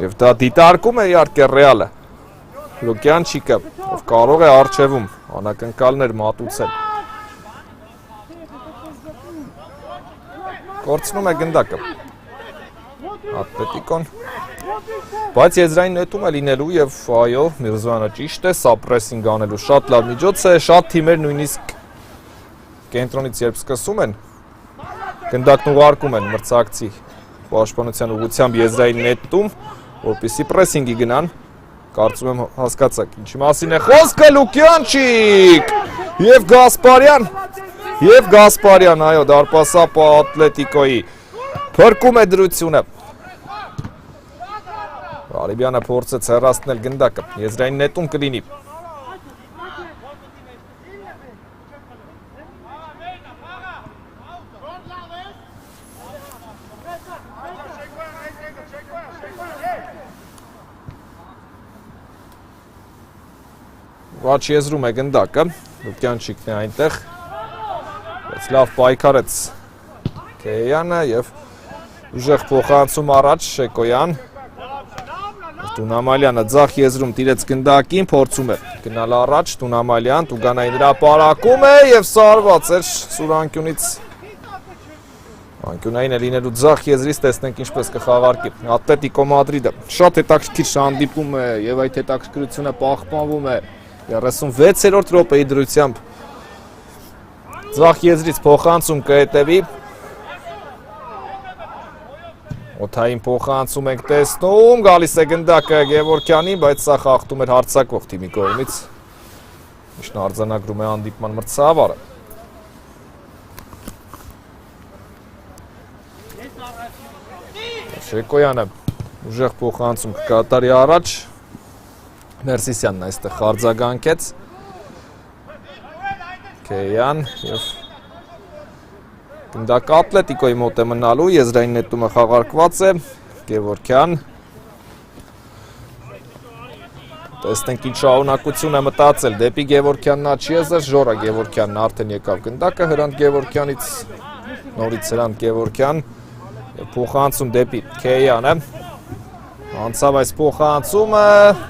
Եվ դա դիտարկում է իհարկե Ռեալը։ Լուկյանչիկը, ով կարող է արժևում անակնկալներ մատուցել։ Կորցնում է գնդակը Ատլետիկոն, բայց եզրային նետում է լինելու եւ այո, Միրզոյանը ճիշտ է, սա պրեսինգ անելու շատ լավ միջոց է, շատ թիմեր նույնիսկ կենտրոնից երբ սկսում են, գնդակն ուղարկում են մրցակցի պաշտպանության ուղղությամբ եզրային նետում, որպեսզի պրեսինգի գնան, կարծում եմ հասկացաք ինչի մասին է խոսքը, Լուկյանչիկ եւ Գասպարյան Եվ Գասպարյան, այո, դարպասապա Ատլետիկոյի փրկում է դրությունը։ Ղարիբյանը փորձեց հեռացնել գնդակը, եզրային նետում կլինի։ Ված եզրում է գնդակը, Լուկյանչիկն է այնտեղ։ Լավ պայքարեց Քեյանը եւ ուժեղ փոխանցում առաջ Շեկոյան Տունամալյանը ձախ եզրում տիրեց գնդակին, փորձում է գնալ առաջ, Տունամալյան, Տուգանային հրապարակում է և սարված էր Սուրանկյունից։ Անկյունային է լինելու ձախ եզրից, տեսնենք ինչպես կխաղարկի Ատլետիկո Մադրիդը։ Շատ հետաքրքիր հանդիպում է և այդ հետաքրքրությունը պահպանվում է 36-րդ րոպեի դրությամբ։ Ձախ եզրից փոխանցում կհետևի։ Օթային փոխանցում ենք տեսնում, գալիս է գնդակը Գևորգյանին, բայց սա խախտում էր հարձակվող թիմի կողմից։ Միշտ արձանագրում է հանդիպման մրցավարը։ Շեկոյանը ուժեղ փոխանցում կկատարի առաջ։ Ներսիսյանն այստեղ արձագանքեց։ Քեյան և գնդակը Ատլետիկոյի մոտ է մնալու, եզրային նետումը խաղարկված է, Գևորգյան։ Տեսնենք ինչ շարունակություն է մտածել դեպի Գևորգյանն աջ եզր, Ժորա Գևորգյանն արդեն եկավ գնդակը Հրանտ Գևորգյանից, նորից Հրանտ Գևորգյան, փոխանցում դեպի Քեյանը, անցավ այս փոխանցումը,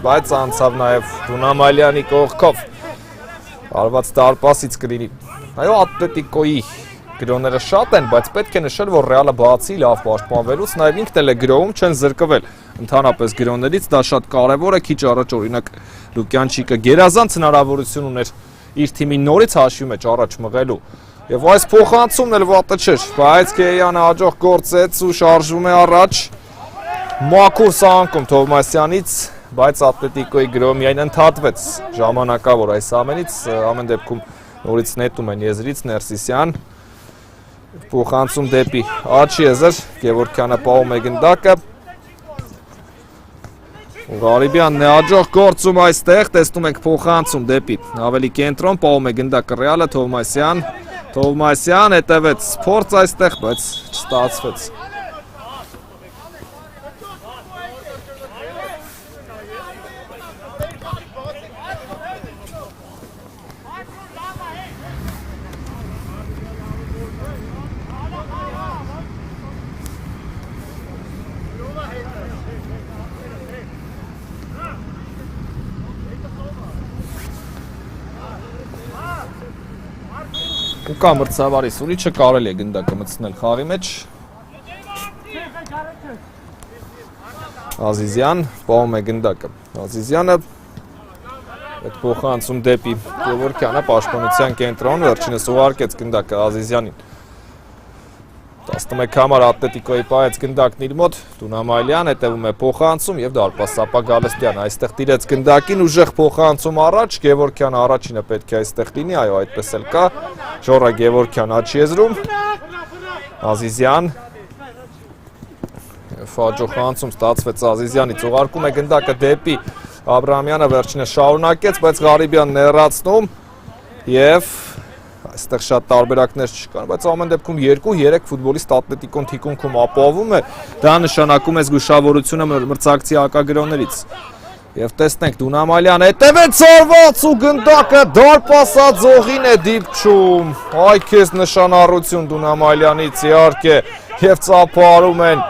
բայց անցավ նաև Տունամալյանի կողքով, արված դարպասից կլինի, այո Ատլետիկոյի գրոները շատ են, բայց պետք է նշել, որ Ռեալը բացի լավ պաշտպանվելուց, նաև ինքն էլ է գրովում, չեն զրկվել ընդհանրապես գրոներից, դա շատ կարևոր է, քիչ առաջ օրինակ Լուկյանչիկը գերազանց հնարավորություն ուներ իր թիմին նորից հաշվի մեջ առաջ մղելու, եւ այս փոխանցումն էլ վատը չէր, բայց Քեյանը հաջող գործեց ու շարժվում է առաջ, մաքուր սահանքում Թովմասյանից, բայց Ատլետիկոյի գրոհը միայն ընդհատվեց ժամանակավոր այս ամենից, ամեն դեպքում նորից նետում են եզրից Ներսիսյան, փոխանցում դեպի աջ եզր, Գևորգյանը պահում է գնդակը, Ղարիբյանն է հաջող գործում այստեղ, տեսնում ենք փոխանցում դեպի ավելի կենտրոն, պահում է գնդակը Ռեալը, Թովմասյան հետևեց փորձ այստեղ, բայց չստացվեց։ Ու կա մրցավարի սուրիչը, կարելի է գնդակը մտցնել խաղի մեջ։ Ազիզյան, պահում է գնդակը։ Ազիզյանը այդ փոխանցում դեպի Գևորգյանը պաշտպանության կենտրոն, վերջինս ուղարկեց գնդակը Ազիզյանին։ 11 համար Ատլետիկոյի պահեց գնդակն իր մոտ, Տունամալյան հետևում է փոխանցում և դարպաս Սապա Գալստյան այստեղ տիրեց գնդակին, ուժեղ փոխանցում առաջ, Գևորգյանը առաջինը պետք է այստեղ լինի, այո այդպես էլ կա, Ժորա Գևորգյան աջ եզրում, Ազիզյան, հաջող խանցում ստացվեց Ազիզյանից, ուղարկում է գնդակը դեպի Աբրահամյանը, վերջինը շարունակեց, բայց Ղարիբյանն է հեռացնում և այստեղ շատ տարբերակներ չկան, բայց ամեն դեպքում 2-3 ֆուտբոլիստ Ատլետիկոն թիկունքում ապահովում է, դա նշանակում է զգուշավորությունը մրցակցի հակագրոներից։ Եվ տեսնենք Տունամալյան հետևեց արված ու գնդակը դարպասած ողին է դիպչում, այ քեզ նշանառություն Տունամալյանից իհարկե և ծափարում են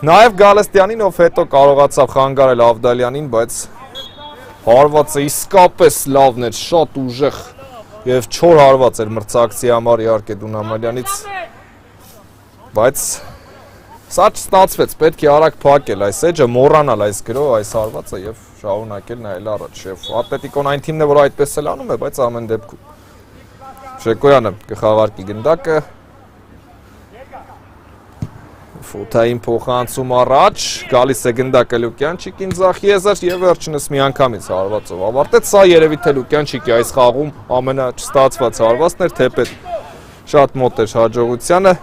նաև Գալստյանին, ով հետո կարողացավ խանգարել Ավդալյանին, բայց հարվածը իսկապես լավն էր, շատ ուժեղ և չոր հարված էր մրցակցի համար իհարկե Տունամալյանից, բայց սա չստացվեց, պետք է արագ փակել այս էջը, մոռանալ այս գրոհը, այս հարվածը և շարունակել նայել առաջ, և Ատլետիկոն այն թիմն է, որ այդպես էլ անում է, բայց ամեն դեպքում Շեկոյանը կխաղարկի գնդակը, Ֆոթային փոխանցում առաջ, գալիս է գնդակը Լուկյանչիկին ձախ եզր և վերջինս միանգամից հարվածով ավարտեց, սա երևի թե Լուկյանչիկի այս խաղում ամենաչստացված հարվածն էր, թեպետ շատ մոտ էր հաջողությանը։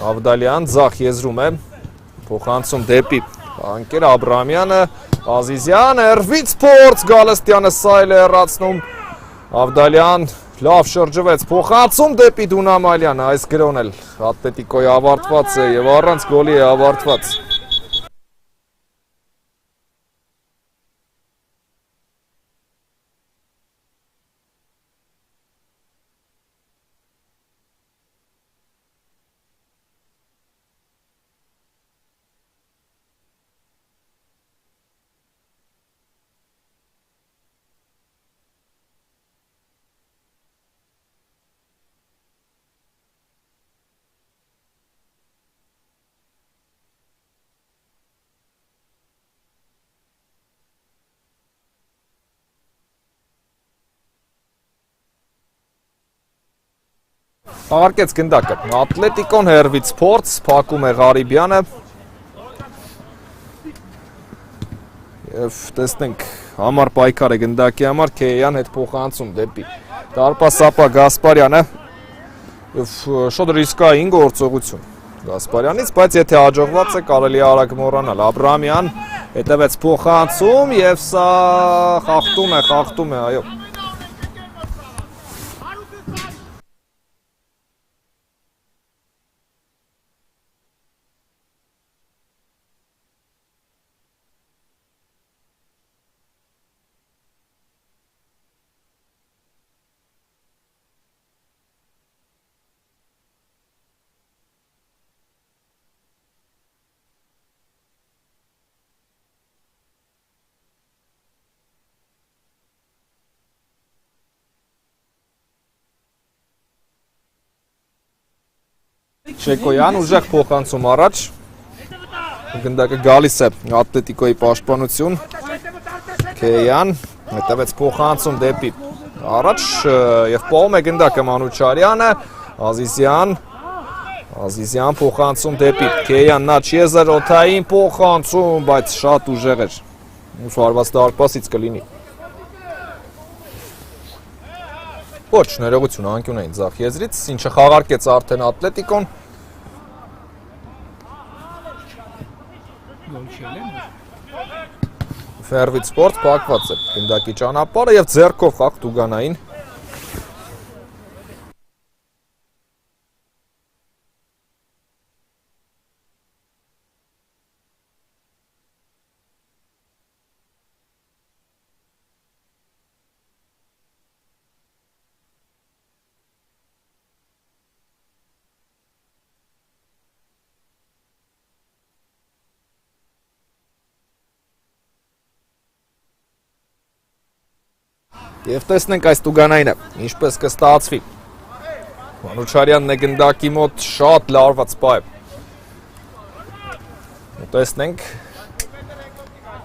Ավդալյան ձախ եզրում է, փոխանցում դեպի անկեր Աբրահամյանը, Ազիզյան, հեռվից փորձ, Գալստյանը սա էլ է հեռացնում, Ավդալյան լավ շրջվեց, փոխանցում դեպի Տունամալյանը, այս գրոհն էլ Ատլետիկոյի ավարտված է և առանց գոլի է ավարտված։ Աղարկեց գնդակը, Ատլետիկոն հերվից փորձ, փակում է Ղարիբյանը և տեսնենք համար պայքար է գնդակի համար, Քեյան հետ փոխանցում դեպի դարպասապա Գասպարյանը և շոտ ռիսկային գործողություն Գասպարյանից, բայց եթե հաջողված է կարելի է արագ մոռանալ, Աբրամյան հետևեց փոխանցում և սա խախտում է, այո Շեկոյան ուժեղ փոխանցում առաջ, գնդակը գալիս է Ատլետիկոյի պաշտպանություն, Քեյան, հետևեց փոխանցում դեպի առաջ և պահում է գնդակը Մանուչարյանը, Ազիզյան փոխանցում դեպի Քեյան, նա Չեզար օթային փոխանցում, բայց շատ ուժեղ էր, վարված դարպասից կլինի։ Ոչ, ներողություն անկյուն էին ձախ եզրից, ինչը խաղարկեց արդեն Ատլետիկոն։ Ֆերվից սպորտ պակված է գնդակի ճանապարհը և ձեռքով խաղ Տուգանային։ Եվ տեսնենք այս Տուգանայինը, ինչպես կստացվի։ Մանուչարյանն է գնդակի մոտ շատ լարված պայ։ Տեսնենք,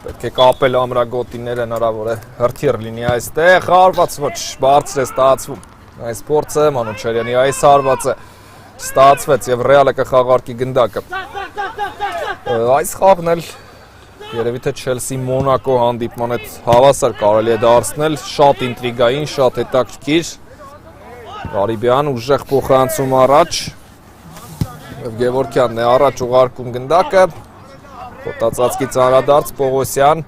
պետք է կապել ամրագոտիները հնարավոր է հրթիռ լինի այստեղ, հարված ոչ, բարձր է ստացվում։ Այս փորձը Մանուչարյանի այս հարվածը ստացվեց և Ռեալը կխաղարկի գնդակը։ Այս խաղն էլ երևի թե Չելսի Մոնակո հանդիպման հետ հավասար կարելի է դարձնել, շատ ինտրիգային, շատ հետաքրքիր։ Ղարիբյան ուժեղ փոխանցում առաջ և Գևորգյանն է առաջ ուղարկում գնդակը, խոտածածկի ծանրադարձ Պողոսյան,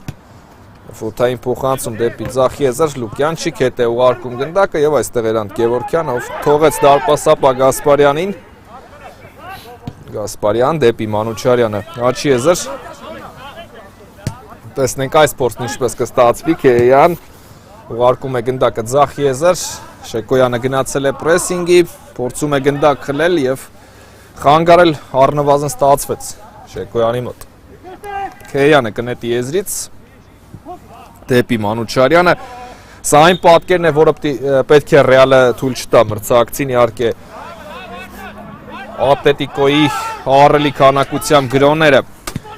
ֆութային փոխանցում դեպի ձախ եզր, Լուկյանչիկ հետ է ուղարկում գնդակը և այստեղ Էրանդ Գևորգյանը, ով թողեց դարպասապա Գասպարյանին, Գասպարյան դեպի Մանուչարյանը, աչի եզր, տեսնենք այս փորձն ինչպես կստացվի, Քեյան ուղարկում է գնդակը ձախ եզր, Շեկոյանը գնացել է պրեսինգի, փորձում է գնդակ խլել և խանգարել առնվազն ստացվեց Շեկոյանի մոտ։ Քեյանը կնետի եզրից դեպի Մանուչարյանը, սա այն պատկերն է, որը պետք է Ռեալը թույլ չտա մրցակցին, իհարկե Ատլետիկոյի ահռելի քանակությամբ գրոները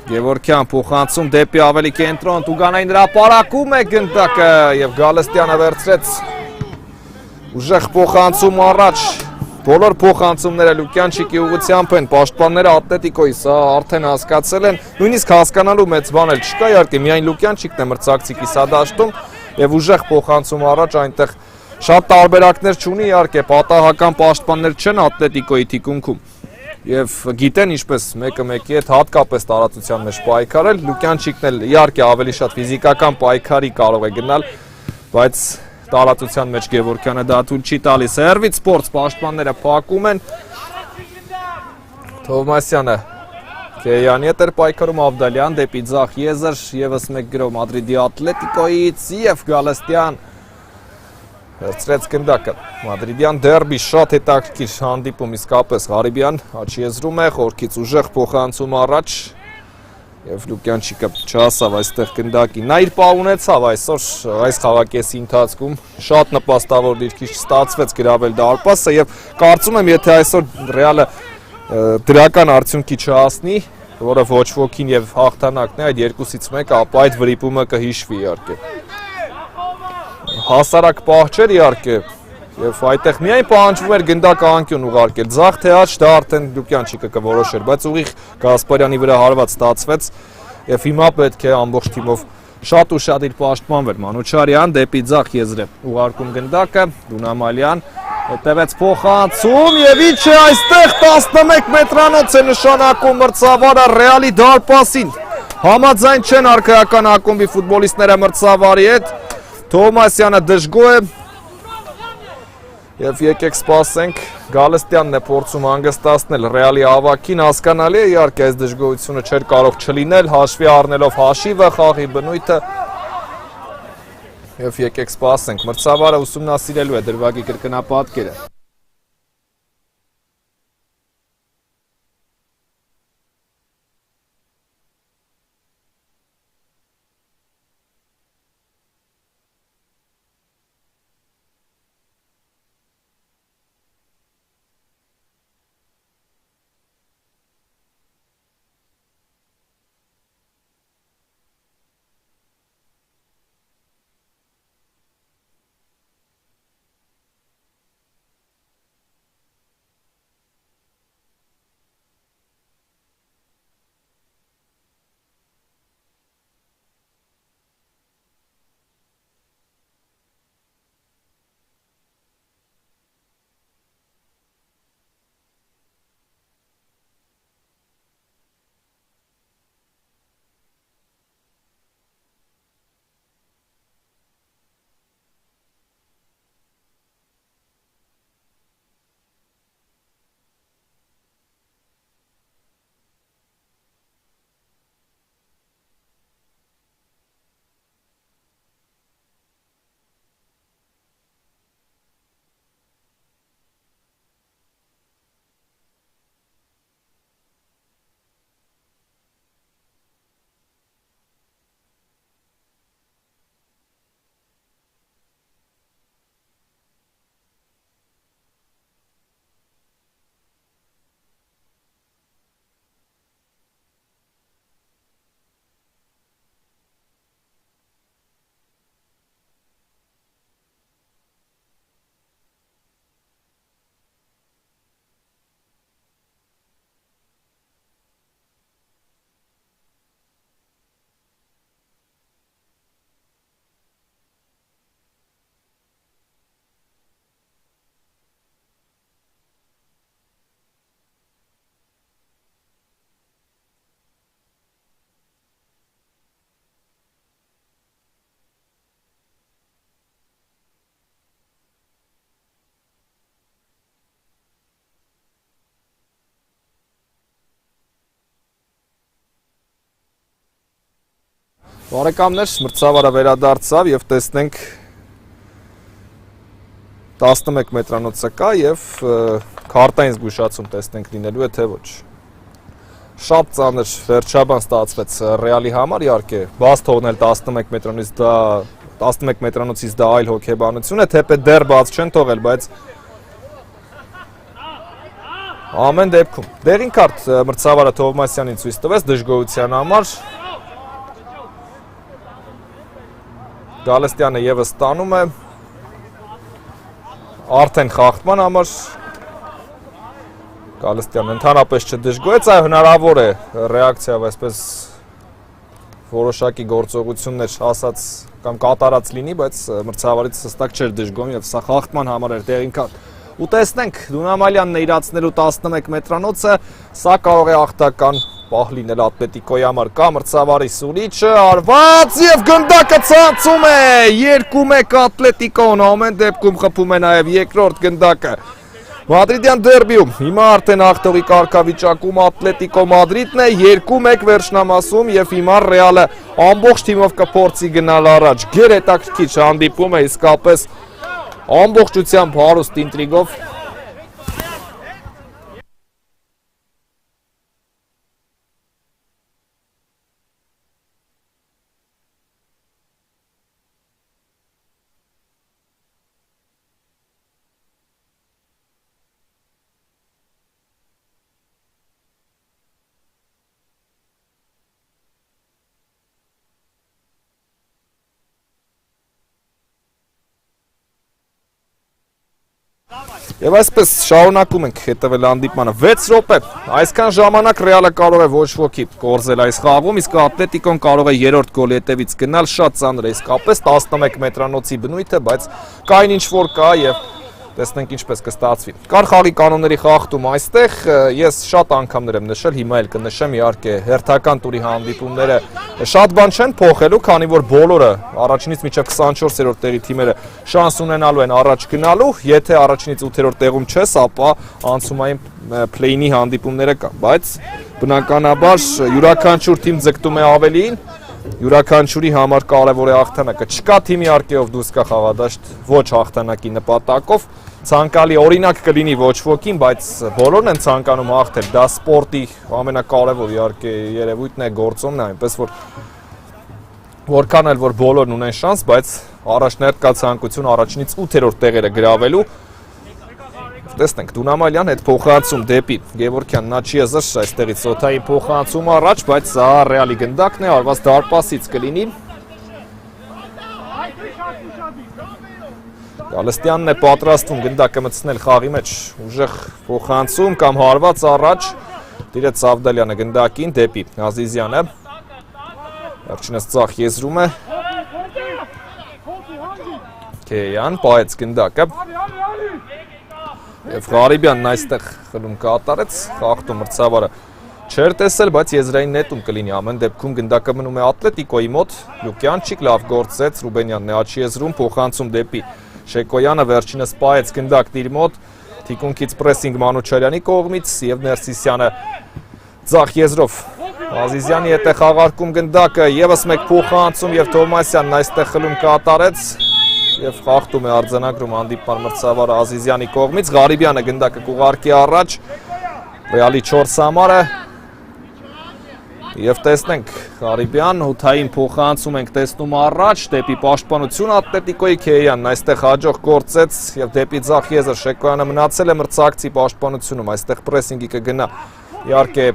Գևորգյան փոխանցում դեպի ավելի կենտրոն, Տուգանային հրապարակում է գնդակը և Գալստյանը վերցրեց ուժեղ փոխանցում առաջ, բոլոր փոխանցումները Լուկյանչիկի ուղղությամբ են, պաշտպանները Ատլետիկոյի, սա արդեն հասկացել են, նույնիսկ հասկանալու մեծ բան էլ չկա, իհարկե միայն Լուկյանչիկն է մրցակցի կիսադաշտում և ուժեղ փոխանցում առաջ, այնտեղ շատ տարբերակներ չունի, իհարկե պատահական պաշտպաններ չեն Ատլետիկոյի թիկունքում և գիտեն ինչպես մեկը մեկի հետ հատկապես տարածության մեջ պայքարել, Լուկյանչիկն էլ իհարկե ավելի շատ ֆիզիկական պայքարի կարող է գնալ, բայց տարածության մեջ Գևորգյանը դա թույլ չի տալիս, հերվից սպորտ պաշտպանները փակում են, Թովմասյանը Քեյանի հետ էր պայքարում, Ավդալյան դեպի ձախ եզր, ևս մեկ գրով Մադրիդի Ատլետիկոյից և Գալստյան վերցրեց գնդակը, Մադրիդյան դերբի շատ հետաքրքիր հանդիպում իսկապես Ղարիբյան աչի եզրում է, խորքից ուժեղ փոխանցում առաջ և Լուկյանչիկը չհասավ այստեղ գնդակի, նա իր պահ ունեցավ այսօր այս խաղակեսի ընթացքում, շատ նպաստավոր դիրքի ստացվեց գրավել դարպասը և կարծում եմ եթե այսօր Ռեալը դրական արդյունքի չհասնի, որը ոչ ոքին և հաղթանակն է այդ երկուսից մեկը, ապա այդ վրիպումը կհիշվի իհարկե։ Հասարակ պահ չէր իհարկե, Եվ այդտեղ միայն պահանջվում էր գնդակ անկյուն ուղարկել, ձախ թե աջ, դա արդեն Լուկյանչիկը կորոշեր, բայց ուղիղ Գասպարյանի վրա հարված ստացվեց եւ հիմա պետք է ամբողջ թիմով շատ ու շատ իր պաշտպանվել։ Մանուչարյան դեպի ձախ եզրը ուղարկում գնդակը, Դունամալյան հետևեց փոխանցում եւ ինչ է այստեղ 11 մետրանոց է նշանակում մրցավարը Ռեալի դարպասին։ Համաձայն չեն արքայական ակումբի ֆուտբոլիստները մրցավարի հետ, Թովմասյանը դժգոհ է եւ եկեք սպասենք, Գալստյանն է փորձում հանգստացնել Ռեալի ավակին, հասկանալի է իհարկե այս դժգոհությունը չէր կարող չլինել, հաշվի առնելով հաշիվը, խաղի բնույթը եւ եկեք սպասենք, մրցավարը ուսումնասիրելու է դրվագի կրկնապատկերը։ Բարեկամներ, մրցավարը վերադարձավ եւ տեսնենք 11 մետրանոցը կա եւ քարտային զգուշացում տեսնենք լինելու է թե ոչ։ Շատ ծանր վերջաբան ստացվեց Ռեալի համար, իհարկե, բաց թողնել 11 մետրանոցից դա 11 մետրանոցից դա այլ հոգեբանություն է, թեպետ դեռ բաց չեն թողել, բայց ամեն դեպքում դեղին քարտ մրցավարը Թովմասյանին ցույց տվեց դժգոհության համար։ Գալստյանը եւս ստանում է արդեն խախտման համար Գալստյանը ընդհանրապես չդժգոհեց, այո հնարավոր է ռեակցիայով այսպես որոշակի գործողություններ ասած կամ կատարած լինի, բայց մրցավարից հստակ չէր դժգոհում եւ սա խախտման համար էր դեղին քարտ։ Ու տեսնենք Դունամալյանն է իրացնելու 11 մետրանոցը, սա կարող է ախտական պահ լինել Ատլետիկոյի համար, կա մրցավարի սուրիչը, արված եւ գնդակը ցածում է 2-1 Ատլետիկոն, ամեն դեպքում խփում է նաեւ երկրորդ գնդակը Մադրիդյան դերբիում, հիմա արդեն ախտողի կարգավիճակում Ատլետիկո Մադրիդն է 2-1 վերջնամասում եւ հիմա Ռեալը ամբողջ թիմով կփորձի գնալ առաջ, գերհետաքրքիր հանդիպում է իսկապես ամբողջությամբ հարուստ ինտրիգով Եվ այսպես շարունակում ենք հետևել հանդիպմանը 6 րոպե, այսքան ժամանակ Ռեալը կարող է ոչ ոքի կորզել այս խաղում, իսկ Ատլետիկոն կարող է երրորդ գոլի հետևից գնալ, շատ ծանր է իսկապես 11 մետրանոցի բնույթը, բայց կային ինչ-որ կա եւ տեսնենք ինչպես կստացվի։ Կար խաղի կանոնների խախտում այստեղ, ես շատ անգամներ եմ նշել, հիմա էլ կնշեմ, իհարկե հերթական տուրի հանդիպումները շատ բան չեն փոխելու, քանի որ բոլորը առաջինից մինչև 24-րդ տեղի թիմերը շանս ունենալու են առաջ գնալու, եթե առաջինից 8-րդ տեղում չես, ապա անցումային փլեյնի հանդիպումները կան, բայց բնականաբար յուրաքանչյուր թիմ ձգտում է ավելին, յուրաքանչյուրի համար կարևոր է հաղթանակը, չկա թիմ իհարկե ով դուրս գա խաղադաշտ ոչ հաղթանակի նպատակով, ցանկալի օրինակ կլինի ոչ ոքին, բայց բոլորն են ցանկանում հաղթել, դա սպորտի ամենակարևոր իհարկե երևույթն է, գործոնն է, այնպես որ որքան էլ որ բոլորն ունեն շանս, բայց առաջներդ կա ցանկություն առաջինից 8-րդ տեղերը գրավելու։ Տեսնենք Դունամալյան հետ փոխանցում դեպի Գևորգյան Նաչիեզը, այստեղից սոթային փոխանցում առաջ, բայց սա Ռեալի գնդակն է, արված դարպասից կլինի։ Գալստյանն է պատրաստվում գնդակը մտցնել խաղի մեջ, ուժեղ փոխանցում կամ հարված առաջ, դիրեց Ավդալյանը գնդակին դեպի Ազիզյանը, վերջինս ծախ եզրում է, Քեյան պահեց գնդակը, և Ղարիբյանն այստեղ խլում կատարեց, խաղթում մրցավարը չեր տեսել, բայց եզրային նետում կլինի ամեն դեպքում գնդակը մնում է Ատլետիկոյի մոտ, Լուկյանչիկ լավ գործեց, Ռուբենյանն է աչի եզրում, փոխանցում դեպի Շեկոյանը, վերջինս պահեց գնդակն իր մոտ, թիկունքից պրեսինգ Մանուչարյանի կողմից և Ներսիսյանը ձախ եզրով Ազիզյանի հետ է խաղարկում գնդակը, ևս մեկ փոխանցում և Թովմասյանն այստեղ խլում կատարեց և խաղթում է արձանագրում հանդիպման մրցավարը Ազիզյանի կողմից, Ղարիբյանը գնդակը կուղարկի առաջ, Ռեալի 4 համարը և տեսնենք Ղարիբյան, հոթային փոխանցում ենք տեսնում առաջ, դեպի պաշտպանություն Ատլետիկոյի Քեյանն այստեղ հաջող գործեց և դեպի ձախ եզր Շեկոյանը մնացել է մրցակցի պաշտպանությունում, այստեղ պրեսինգի կգնա իհարկե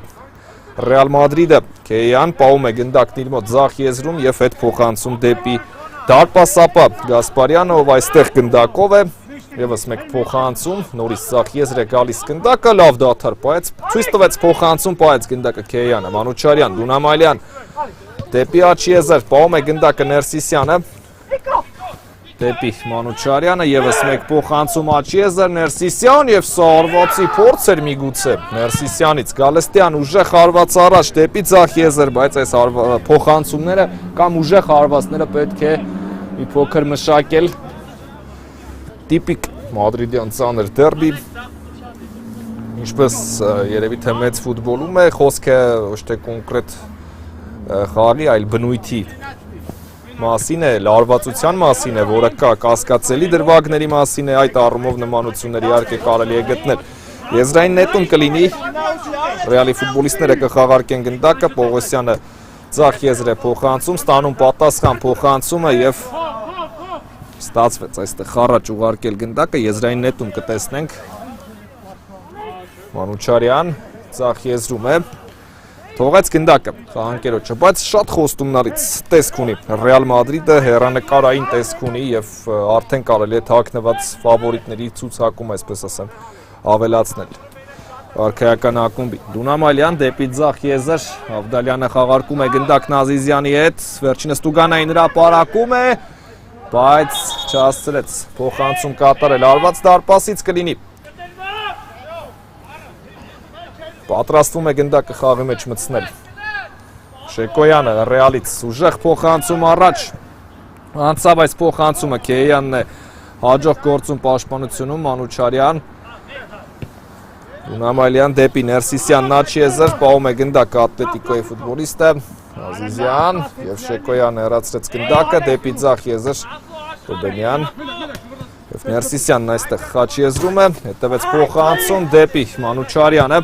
Ռեալ Մադրիդը, Քեյան պահում է գնդակն իր մոտ ձախ եզրում և հետ փոխանցում դեպի Դարպասապա Գասպարյանը, ով այստեղ գնդակով է, ևս մեկ փոխանցում, նորից ձախ եզր է գալիս գնդակը, լավ դադար պահեց, ցույց տվեց փոխանցում, պահեց գնդակը Քեյանը, Մանուչարյան, Դունամալյան, դեպի աչի եզր, պահում է գնդակը Ներսիսյանը, դեպի Մանուչարյանը, ևս մեկ փոխանցում աչի եզր, Ներսիսյան և սա արվածի փորձ էր միգուցե, Ներսիսյանից Գալստյան ուժեղ հարված առաջ, դեպի ձախ եզր, բայց այս փոխանցումները կամ ուժեղ հարվածները պետք է մի փոքր մշակել, տիպիկ Մադրիդյան ծանր դերբի, ինչպես երևի թե մեծ ֆուտբոլում է, խոսքը ոչ թե կոնկրետ խաղի, այլ բնույթի մասին է, լարվածության մասին է, որը կա կասկածելի դրվագների մասին է, այդ առումով նմանություններ իհարկե կարելի է գտնել։ Եզրային նետում կլինի, Ռեալի ֆուտբոլիստները կխաղարկեն գնդակը, Պողոսյանը ձախ եզր է փոխանցում, ստանում պատասխան փոխանցումը և ստացվեց այստեղ առաջ ուղարկել գնդակը, եզրային նետում կտեսնենք, Մանուչարյան ձախ եզրում է, թողեց գնդակը խաղանկերոջը, բայց շատ խոստումնալից տեսք ունի Ռեալ Մադրիդը, հեռանկարային տեսք ունի և արդեն կարելի է թաքնված ֆավորիտների ցուցակում, այսպես ասեմ, ավելացնել արքայական ակումբի։ Դունամալյան դեպի ձախ եզր, Ավդալյանը խաղարկում է գնդակն Ազիզյանի հետ, վերջինս Տուգանային հրապարակում է, բայց չհասցրեց փոխանցում կատարել, արված դարպասից կլինի։ Պատրաստվում է գնդակը խաղի մեջ մտցնել։ Շեկոյանը Ռեալից ուժեղ փոխանցում առաջ, անցավ այս փոխանցումը, Քեյանն է հաջող գործում պաշտպանությունում, Մանուչարյան, Դունամալյան դեպի Ներսիսյան Նաչիեզը, պահում է գնդակը Ատլետիկոյի ֆուտբոլիստը, Ազիզյան և Շեկոյանը հեռացրեց գնդակը, դեպի ձախ եզր Ռուբենյան և Ներսիսյանն այստեղ խաչի եզրում է, հետևեց փոխանցում դեպի Մանուչարյանը,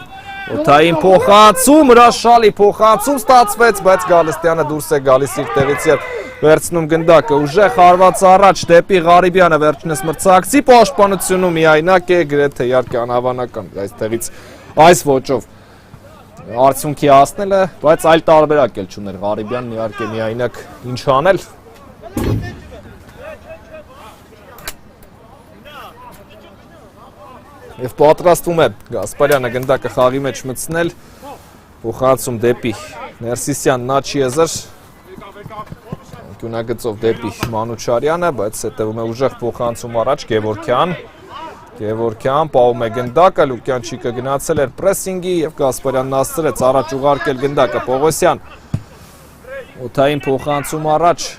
օթային փոխանցում, հրաշալի փոխանցում ստացվեց, բայց Գալստյանը դուրս է գալիս իր տեղից և վերցնում գնդակը, ուժեղ հարված առաջ դեպի Ղարիբյանը, վերջինս մրցակցի պաշտպանությունում միայնակ է, գրեթե իհարկե անհավանական այստեղից այս ոճով արդյունքի հասնելը, բայց այլ տարբերակ էլ չուներ Ղարիբյանն իհարկե միայնակ ինչ անել։ Եվ պատրաստվում է Գասպարյանը գնդակը խաղի մեջ մտցնել, փոխանցում դեպի Ներսիսյան Նաչիեզր, անկյունագծով դեպի Մանուչարյանը, բայց հետևում է ուժեղ փոխանցում առաջ Գևորքյան պահում է գնդակը, Լուկյանչիկը գնացել էր պրեսինգի եւ Գասպարյանն ասցրեց առաջ ուղարկել գնդակը, Պողոսյան օթային փոխանցում առաջ,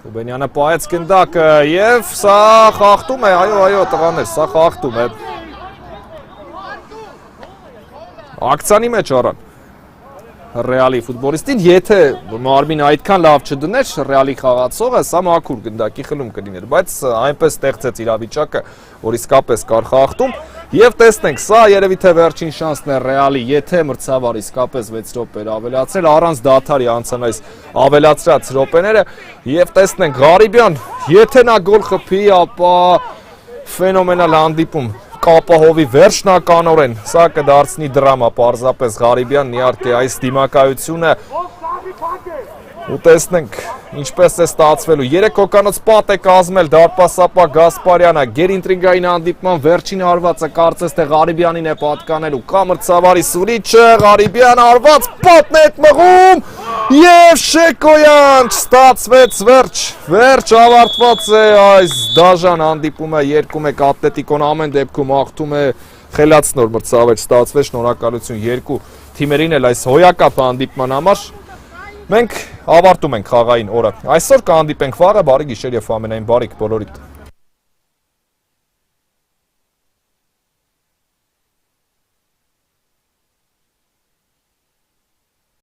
Ռուբենյանը պահեց գնդակը եւ սա խախտում է, այո տղաներ, սա խախտում է։ Ակցանի մեջ առան Ռեալի ֆուտբոլիստին, եթե Մարմին այդքան լավ չդներ Ռեալի խաղացողը, սա մաքուր գնդակի խլում կլիներ, բայց այնպես ստեղծեց իրավիճակը, որ իսկապես կար խախտում, եւ տեսնենք, սա երևի թե վերջին շանսն է Ռեալի, եթե մրցավար իսկապես 6 րոպե ավելացել, առանց դադարի անցան այս ավելացրած րոպեները, եւ տեսնենք Ղարիբյան, եթե նա գոլ խփի, ապա ֆենոմենալ հանդիպում կապահովի վերջնականորեն, սա կդարձնի դրամա, պարզապես Ղարիբյանն իհարկե այս դիմակայությունը ու տեսնենք ինչպես է ստացվելու, 3 հոկանոց պատ է կազմել դարպասապա Գասպարյանը, գերինտրիգային հանդիպման վերջին հարվածը կարծես թե Ղարիբյանին է պատկանելու, կա մրցավարի սուրիչը, Ղարիբյան հարված պատն է մղում եւ Շեկոյան չստացվեց վերջ ավարտված է այս դաժան հանդիպումը, երկում է Ատլետիկոն ամեն դեպքում աղթում է խելացնոր մրցավար ստացվեց, շնորհակալություն երկու թիմերին էլ այս հոյակապ հանդիպման համար։ Մենք ավարտում ենք խաղային օրը։ Այսօր կհանդիպենք վաղը, բարի գիշեր եւ ամենայն բարիք բոլորիդ։